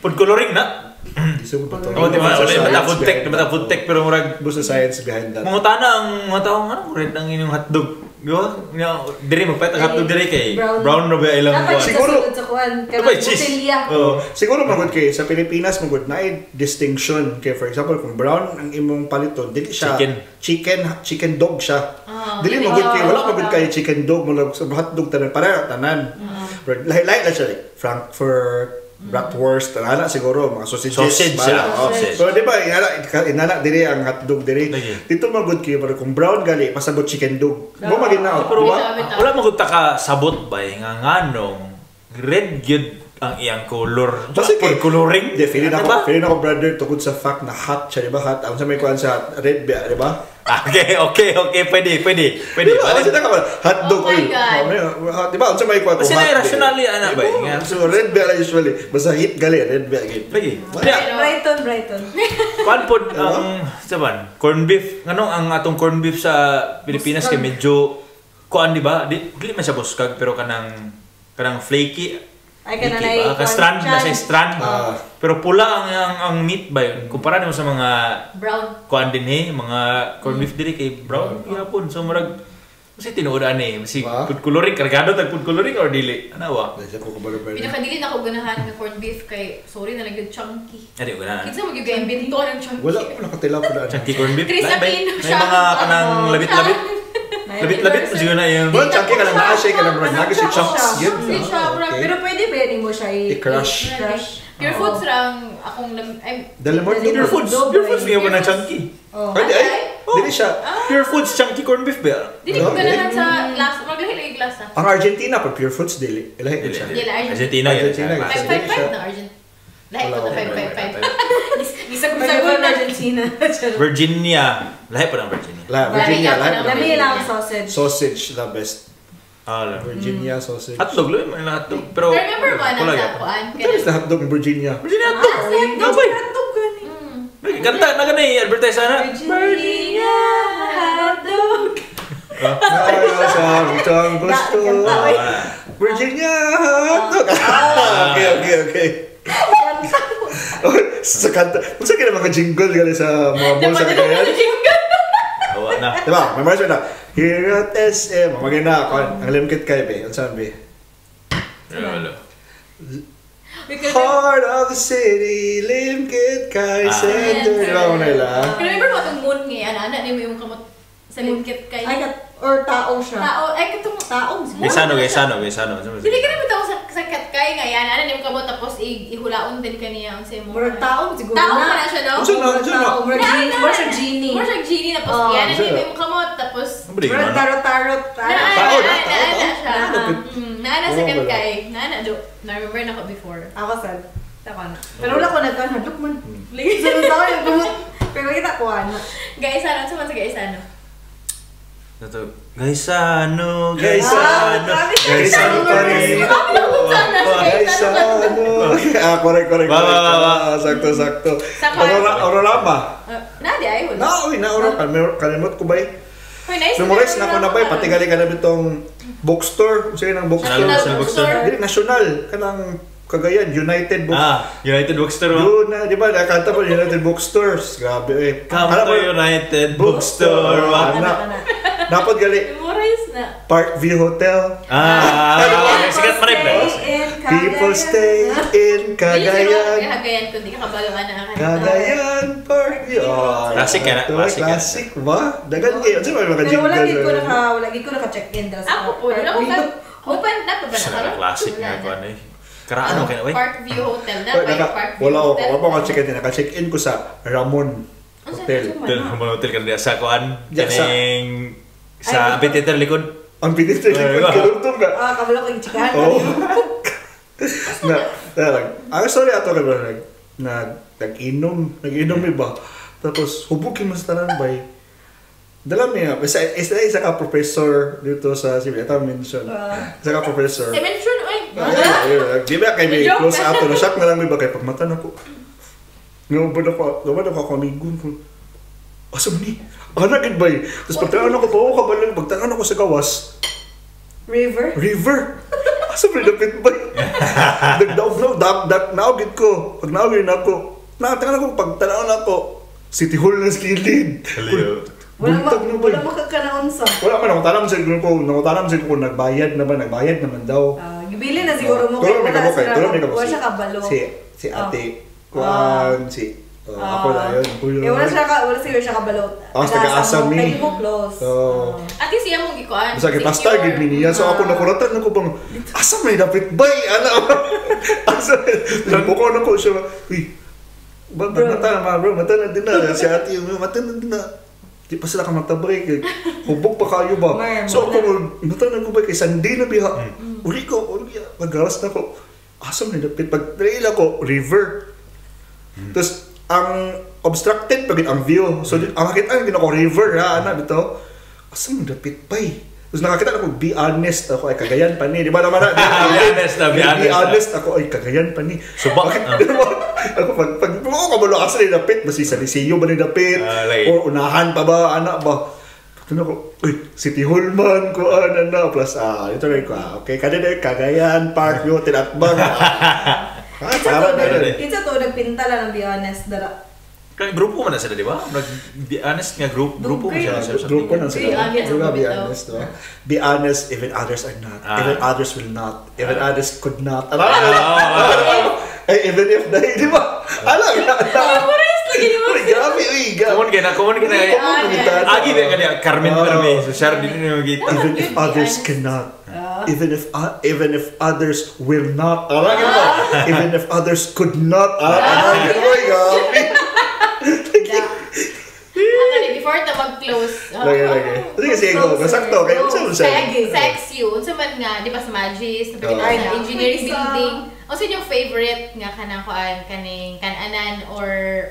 Food coloring na. Iso ko to. Oh, di ba? Wala food tech pero murag busa science behind that. mga tanang mga tao nga red ang inyong hotdog. Di ba? Diri mo pwede hotdog diri kay brown na ba ilang Dapat kuan. siguro sa kuan Diba, cheese? botelya. Siguro magud kay sa Pilipinas magud na distinction kay for example kung brown ang imong paliton dili siya chicken dog siya. Dili magud kay wala magud kay chicken dog mo sa hotdog tanan para tanan. Like siya Frankfurt bratwurst, ana siguro mga sausages. So di ba inana diri ang hotdog diri. Dito magud kay pero kung brown gali pasabot chicken dog. Mo maginaw. Pero wala mo ta ka sabot ba nga nganong red gyud ang iyang color. Kasi kay coloring. Feeling ako brother tungkod sa fact na hot siya, di ba? Hot. Ang sa may kuhan sa red beer, di ba? Okay. Pwede. Ano siya ka hotdog Oh my God. Di ba? Ang sa may kuhan Kasi na rationally ana ba? So red beer usually. Basta hit gali, red beer. Lagi. Brighton. Kuan pod ang saban, corn beef. Nganong ang atong corn beef sa Pilipinas kay medyo kuan di ba? Dili man siya buskag pero kanang flaky. Ay ka na Iki ba? Ka-strand na siya strand. Ah. Pero pula ang meat ba yun? Kumpara mo sa mga Brown. kuan din mga corned beef diri kay brown gyapon. So murag kasi tinuodan si Ah. food coloring kargado tag food coloring or dili. Ano wa? Dahil ko kabalo ba. Pinakadili na ako ganahan ng corned beef kay sorry na lang yung chunky. Adi ko na. Kinsa mo yung invento ng chunky? Wala ko nakatila ko na. Chunky corned beef. Chris May Aquino siya. mga kanang labit-labit. Labit-labit mo siguro na yung Well, chunky ka lang na siya ka lang nagis si chunks. Yun. Hindi siya, Okay. Pero pwede ba mo siya I-crush. Pure foods lang akong Dalamon Pure foods. Pure foods nga ba na chunky? Oh. Pwede ay. Dili siya. Pure foods chunky corned beef ba? Dili ko Okay. ganahan sa lasa. Maglahi-lahi lasa. Ang Argentina pa pure foods dili. Ilahi Dili. siya. Dili, Argentina yun. Argentina yun. 555 na Argent. Lahi ko na 555. Isa ko sa Sa na. Argentina. Virginia. Lahi pa ng Virginia. Virginia. Lami lang ang sausage. Sausage the best. Alam. Virginia sausage. Hotdog, lo yung hotdog. Pero, Remember ba wala na yan. sa kuan? Ito is the hotdog in Virginia. Virginia hotdog. Gabay. Kanta na ka na advertise sana. Virginia hotdog. Kaya sa ang gusto. Virginia hotdog. Okay. Sa kanta. Kung saan ka na mga jingle gali sa mga mall sa kagayan? Awa na. Diba? Memorize mo na. Here at SM. Maganda ako. Ang limkit kayo, be. Ang saan, be? Wala. Heart of the city, limkit kay center. Diba mo nila? Remember mo itong moon ngayon? Anak ni mo yung kamot sa lingkit kay... Or tao siya. Tao. Ay, katong Tao. Gaysano. Dili ka naman tao sa katkay nga yan. Ano yung kamot tapos ihulaon din ka niya ang semo. Murag tao siguro Tao na. ka na siya, no? Unsa na? Murag siya genie. More siya genie tapos Oh, yan. Ano sure. yung kamot tapos... Murag tarot. Tao na. siya. Naana sa Oo, katkay. Naana do. Na-remember na ko before. Ako sad. Ako na. Pero wala ko nagkanadok man. Lagi sa tao yung kumot. Pero kita ko ano. Gaisano. Saan man sa Gaisano? Gaysano. Gaysano pa rin. Gaysano. Correct. Ba. Sakto. Sakto. Aurorama. Nadi ay hula. Naura. Kalimot ko ba eh? Hoy, nice. Memorize na ko na ba eh? Pati gali ka na bitong bookstore. Sige ng bookstore. National bookstore. Dili, national. Kanang Cagayan, United Bookstore. United Bookstore. Yun na, di ba? Nakanta po United Bookstores. Grabe eh. Come Alam to mo, United Bookstore. Napod gali. Memorize na. Parkview Hotel. Sikat pa rin ba? People stay in Cagayan. Cagayan kung di ka kabalo na. Cagayan Parkview. Oh, Classic ka na, classic ka. Classic ba? Dagan kayo. Ano ba mga Pero wala gid ko jingle? naka-check-in daw Ako po, wala ko open na pa ba Sa na? classic nga ko ano eh. Karaan ka na ba? Parkview Hotel na. Parkview Wala ako. Hotel. Wala ako check-in. Naka-check-in ko sa Ramon Hotel. Hotel ka na sa kuan. Diyan sa- Kaning sa amphitheater likod. Ang bilis na yung kalutong ka. kabalo ko yung chikahan. Oo. Sorry ato ka ba nag-inom iba. Tapos hubugin mo sa tanan bay. Dala niya, isa ka professor dito sa Sibia, ito mention. Isa ka professor. Mention, oy. Di ba kay may Joke. close ato, na-shock na lang may ba kay pagmata na ko. Ngabad ako amigun ko. Asa man ni? Anak gid bay. Tapos pagtangan ako pa ako kabalang, pagtangan ako sa gawas. River. Asa man dapit bay? Naugid ko. Pag naugid ako, nakatangan ako, pagtangan ako, City Hall na skilid. Wala makakanaon sa. Wala man, nakutanam siguro ko, nagbayad naman daw. Gibili na siguro mo Tulong may kabukay, Wala siya kabalo. Si ate, kuan, ako na yun. Wala siguro siya kabalo. Taga-asam ni. Pwede mo close. At least siya mong gikuan. Basta kay pastor gid ni niya, so ako nakuratan ako bang asa may dapat bay ana. Asa ko na ko siya. Uy. Mata na din na si ate yung mata na din na. Di pa sila ka magtabay kay hubog pa kayo ba. So ako mata na ko ba kay sandi na biha. Uli magawas na ko. Asa may dapat pag trail ako river. Tapos ang obstructed pag ang view. So ang makita ang ginako river ha ana dito. Asa mo dapit bay. Tapos nakakita ako, be honest ako ay Cagayan pa ni. Di ba naman na? Be honest ako ay Cagayan pa ni. Subak. Ako pag mo kabalo asa ni dapit basi sa Liceo ba ni dapit or unahan pa ba ana ba. Tuno ko, uy, City Hall man ko na plus ito rin ko. Okay, kada na Cagayan Park yo tinatbang. Kita to nagpinta lang ng be honest dara. Kaya grupo man na sila, di ba? Be honest nga grupo mo sila. Grupo na sila. Be honest, no? Be honest, even others are not. Even others will not. Even others could not. Even if they, di ba? Alam na. Grabe, uy. Kumon ka na. Agi na kanya, Carmen Perme. So, share din yung gita. Even if others cannot. Even if others will not. Even if others could not. Grabe. Before na mag-close. Lagi. Sige, go. Masakto. Kaya unsa Sex you. Unsa man nga, di ba sa Magis, napakita sa engineering building. Unsa yung favorite nga kanang kuan kaning kananan or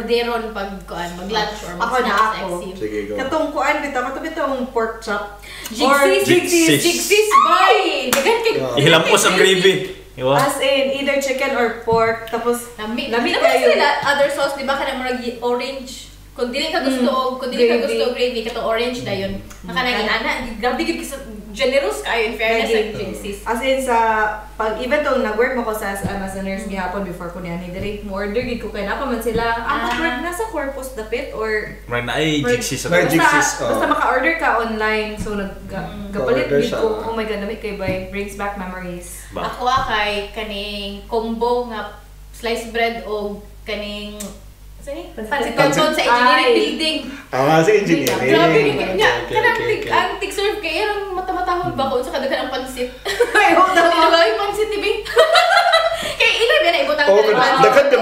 deron pag kuan mag-lunch or mag-snack sex you. Sige, go. Katong kuan bitong pork chop. Jigsis boy. Dagan kay Ihilampos ang gravy. As in either chicken or pork tapos lami kayo. sila other sauce di ba kanang murag orange. Kung dili ka gusto gravy katong orange na yun. Nakanang ana grabe gid generous kayo in fairness sa jigsis. As in sa pag even tong nag-work mo ko sa nurse gihapon before ko niya direct mo order gid ko kay napa man sila work nasa corpus dapit or na ay jigsis basta maka-order ka online so naggapalit gid ko oh my god dami kay by brings back memories. Ako kay kaning combo nga sliced bread o kaning pansit canton sa engineering building. Sa engineering. Grabe niya. Kanang tig-serve kay irang mata-matahon ba ko sa kadaghan ang pansit. Ay, ho na yung pansit ni Bing. Kay ila ba na ibutang ka na. Dagan ka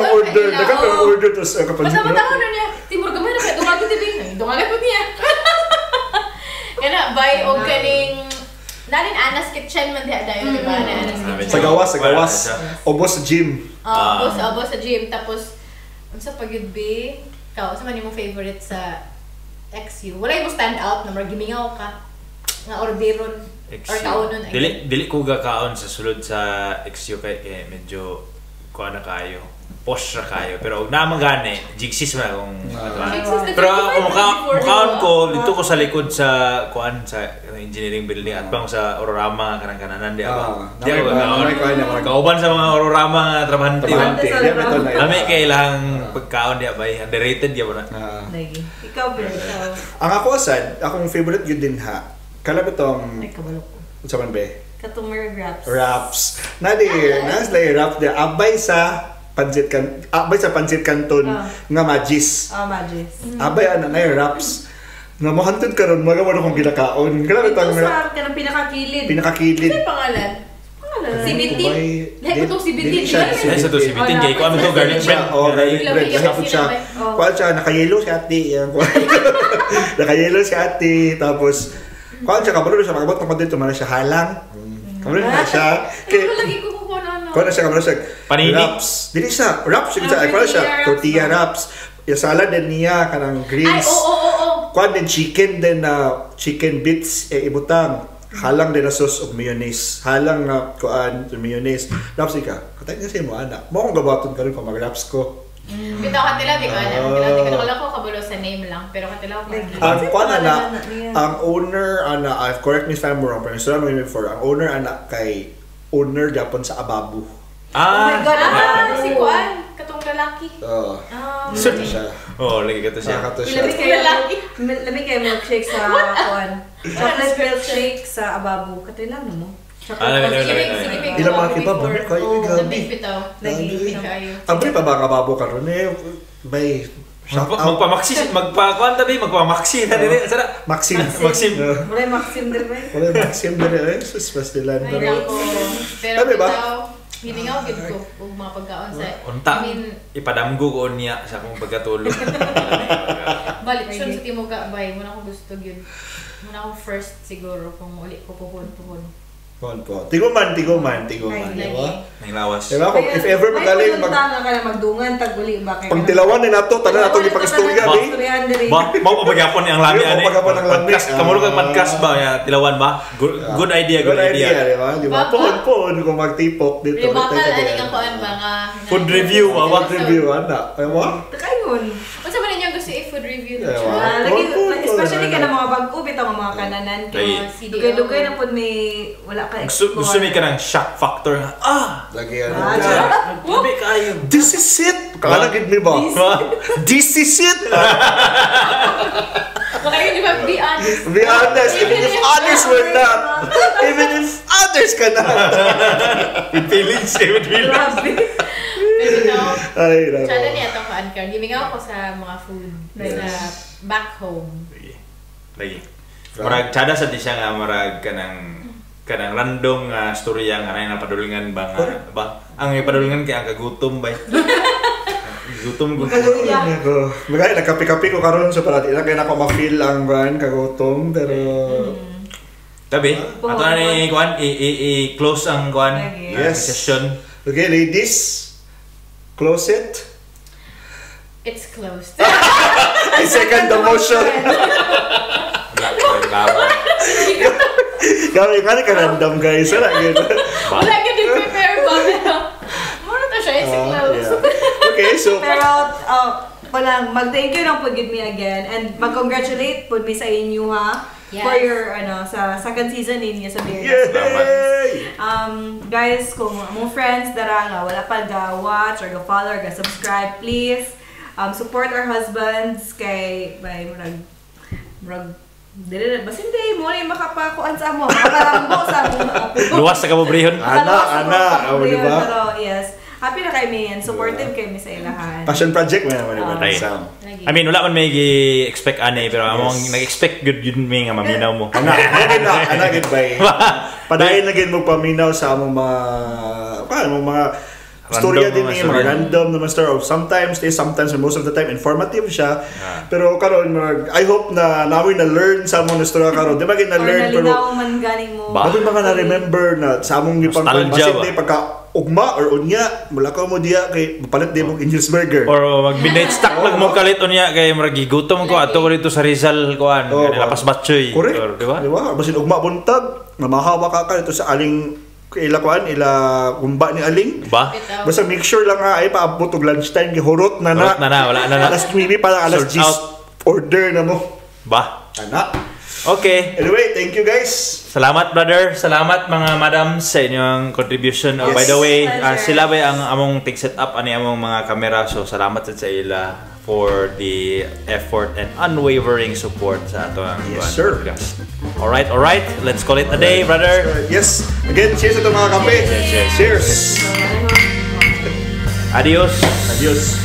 mag-order to sa kapansit. Mata-matahon na niya. Timur gamay na kay dungagon ni Bing. Dungagon ko niya. Kana buy og kaning nanin Anas Kitchen man diha dayon di ba? Sa gawas. Obos sa gym. Obos sa gym tapos unsa pag yun be? Ikaw, sa man yung favorite sa XU? Wala yung stand out na margimingaw ka nga orderon or kaonon. Dili ko gakaon sa sulod sa XU kay medyo kuha na kayo. Posh ra kayo pero og naman gani jigsis man kung pero mukhaon ko dito ko sa likod sa kuan sa engineering building at bang sa Ororama kanang kananan di ba di ako kauban sa mga Ororama nga trabahante kami kailang pagkaon di ba underrated di ba na ikaw ang ako sad akong favorite yun din ha kalabit tong unsa man be katong wraps nadi naslay wraps di abay sa pancit canton nga Magis. Magis. Abay ana na wraps. Nga mahantod karon magamo kong ginakaon. Grabe tang kanang pinakakilid. Ano pangalan? Si Bitin. Dahil ko si Bitin. Ay sa to si Bitin kay ko ano to garlic bread. Garlic bread sa siya. Kuan siya naka-yellow si ate. Naka-yellow si ate tapos kuan siya kabalo siya magabot pa dito man siya halang. Kabalo siya. Kuha na siya, panini? Wraps. Dili siya, wraps siya. Kuha na siya, tortilla wraps. Yung salad din niya, kanang greens. Kuha din chicken din na chicken bits, ibutang. Halang din na sauce of mayonnaise. Halang na kuhaan mayonnaise. Wraps ka. Katay nga siya mo, anak. Mo akong gabaton ka rin pag mag-wraps ko. Bitaw katila, di ko alam. Wala ko kabulo sa name lang, pero katila ko ang owner, correct me if I'm wrong, pero so ang owner, kay owner Japon sa Ababu. Oh my God! Si Kuan, katong lalaki. Siya. Lagi ka to siya. Labi kayo milkshake sa Kuan. Chocolate milkshake sa Ababu. Katoy lang mo. Ilang mga kiba ba? Kayo gabi. Lagi kayo. Abri pa ba ang Ababu karon bay magpakuan tabi magpamaksi na dili sana Maxim wala Maxim dire sus pas dilan pero bitaw hiningaw gid ko og mga pagkaon sa unta ipadamgo ko niya sa akong pagkatulog balik sa timuga bay mo na ko gusto gyud mo na ko first siguro kung uli ko puhon Tiguman. Nanglawas. Diba? If ever magaling ka na magdungan, taguli ba? Pang tilawan na nato, tanan nato ipag-istorya, Mau pagyapon ang lami ani. Kamuro kag podcast ba tilawan ba? Good idea. Di ba? Pohon kung magtipok dito. Bakal ani ang kuan ba nga food review, ana. Ay mo? Kayon. Unsa man ninyo gusto i-food review? Lagi especially ka ng mga bago, bitaw mga kananan. Ay. Dugay-dugay na po may wala ka Gusto mi ka ng shock factor. Lagi Grabe kayo. This is it! Kalagid mi ba? This is it! Baka yun, di ba? Be honest. Be honest, even if others were not. Even if others cannot. With feelings, with feelings. Grabe. Pero ito, Ay, nako. tsada niya itong ka-anchor. Giving ako sa mga food sa back home. Lagi. Marag tsada sa di siya nga marag kanang random nga storya nga na napadulungan ba nga ba ang ipadulungan kay ang kagutom ba gutom ko Magay nagkape-kape ko karon so para di na kay nako ma-feel ang brand kagutom pero tabi ato na ni kuan i-close ang kuan Yes. session. Okay, ladies, close it. It's closed. I second the motion. Gawin ka ka random guys. Wala yun. Wala ka din prepare ba? Pero, muna to siya, it's closed. Okay, so Pero, mag-thank you lang po give me again and mag-congratulate po mi sa inyo ha. Yes. For your, sa second season ninyo sa Beer yay! Guys, kung mga friends dara nga wala pa ga-watch or ga-follow or ga-subscribe, please support our husbands kay murag dili basin day mo ni makapakuan sa mo makalambo sa mo Luwas sa kabobrehon. Ana, di ba? Pero yes, happy na kay mi and supportive kay mi sa ilahan. Passion project mo naman diba? Right. Sam. I mean, wala man may expect ani pero among nag-expect good yun may nga maminaw mo. Ana gid bay. Padayon na gid mo paminaw sa among mga storya din niya, mga random naman story. Sometimes most of the time informative siya. Pero karon I hope na namin na-learn sa among storya karon. Di ba gid na-learn pero nalinaw man ganing mo. Bago mga na-remember na sa among gipangpan basit day pagka ugma or unya mula ka mo diya kay mapalit din mong Angel's Burger. Or mag-midnight stock lang mo kalit unya kay murag gigutom ko ato ko dito sa Rizal kuan. Lapas Batchoy. Correct. Di ba? Basin ugma buntag, mamahawa ka dito sa aling kumba ni aling. Ba? Basta make sure lang ay paabot og lunchtime gihurot na na. Wala na. Alas maybe para alas 10 order na mo. Ba? Ana. Okay. Anyway, thank you guys. Salamat brother. Salamat mga madam sa inyong contribution. Yes. By the way, Pleasure. sila ba ang among tig set up ani among mga kamera. So salamat sa ila for the effort and unwavering support sa ato ang Yes, sir. podcast. Alright. Let's call it a day, brother. Yes. Again, cheers sa mga kape. Cheers. Cheers. Adios. Adios.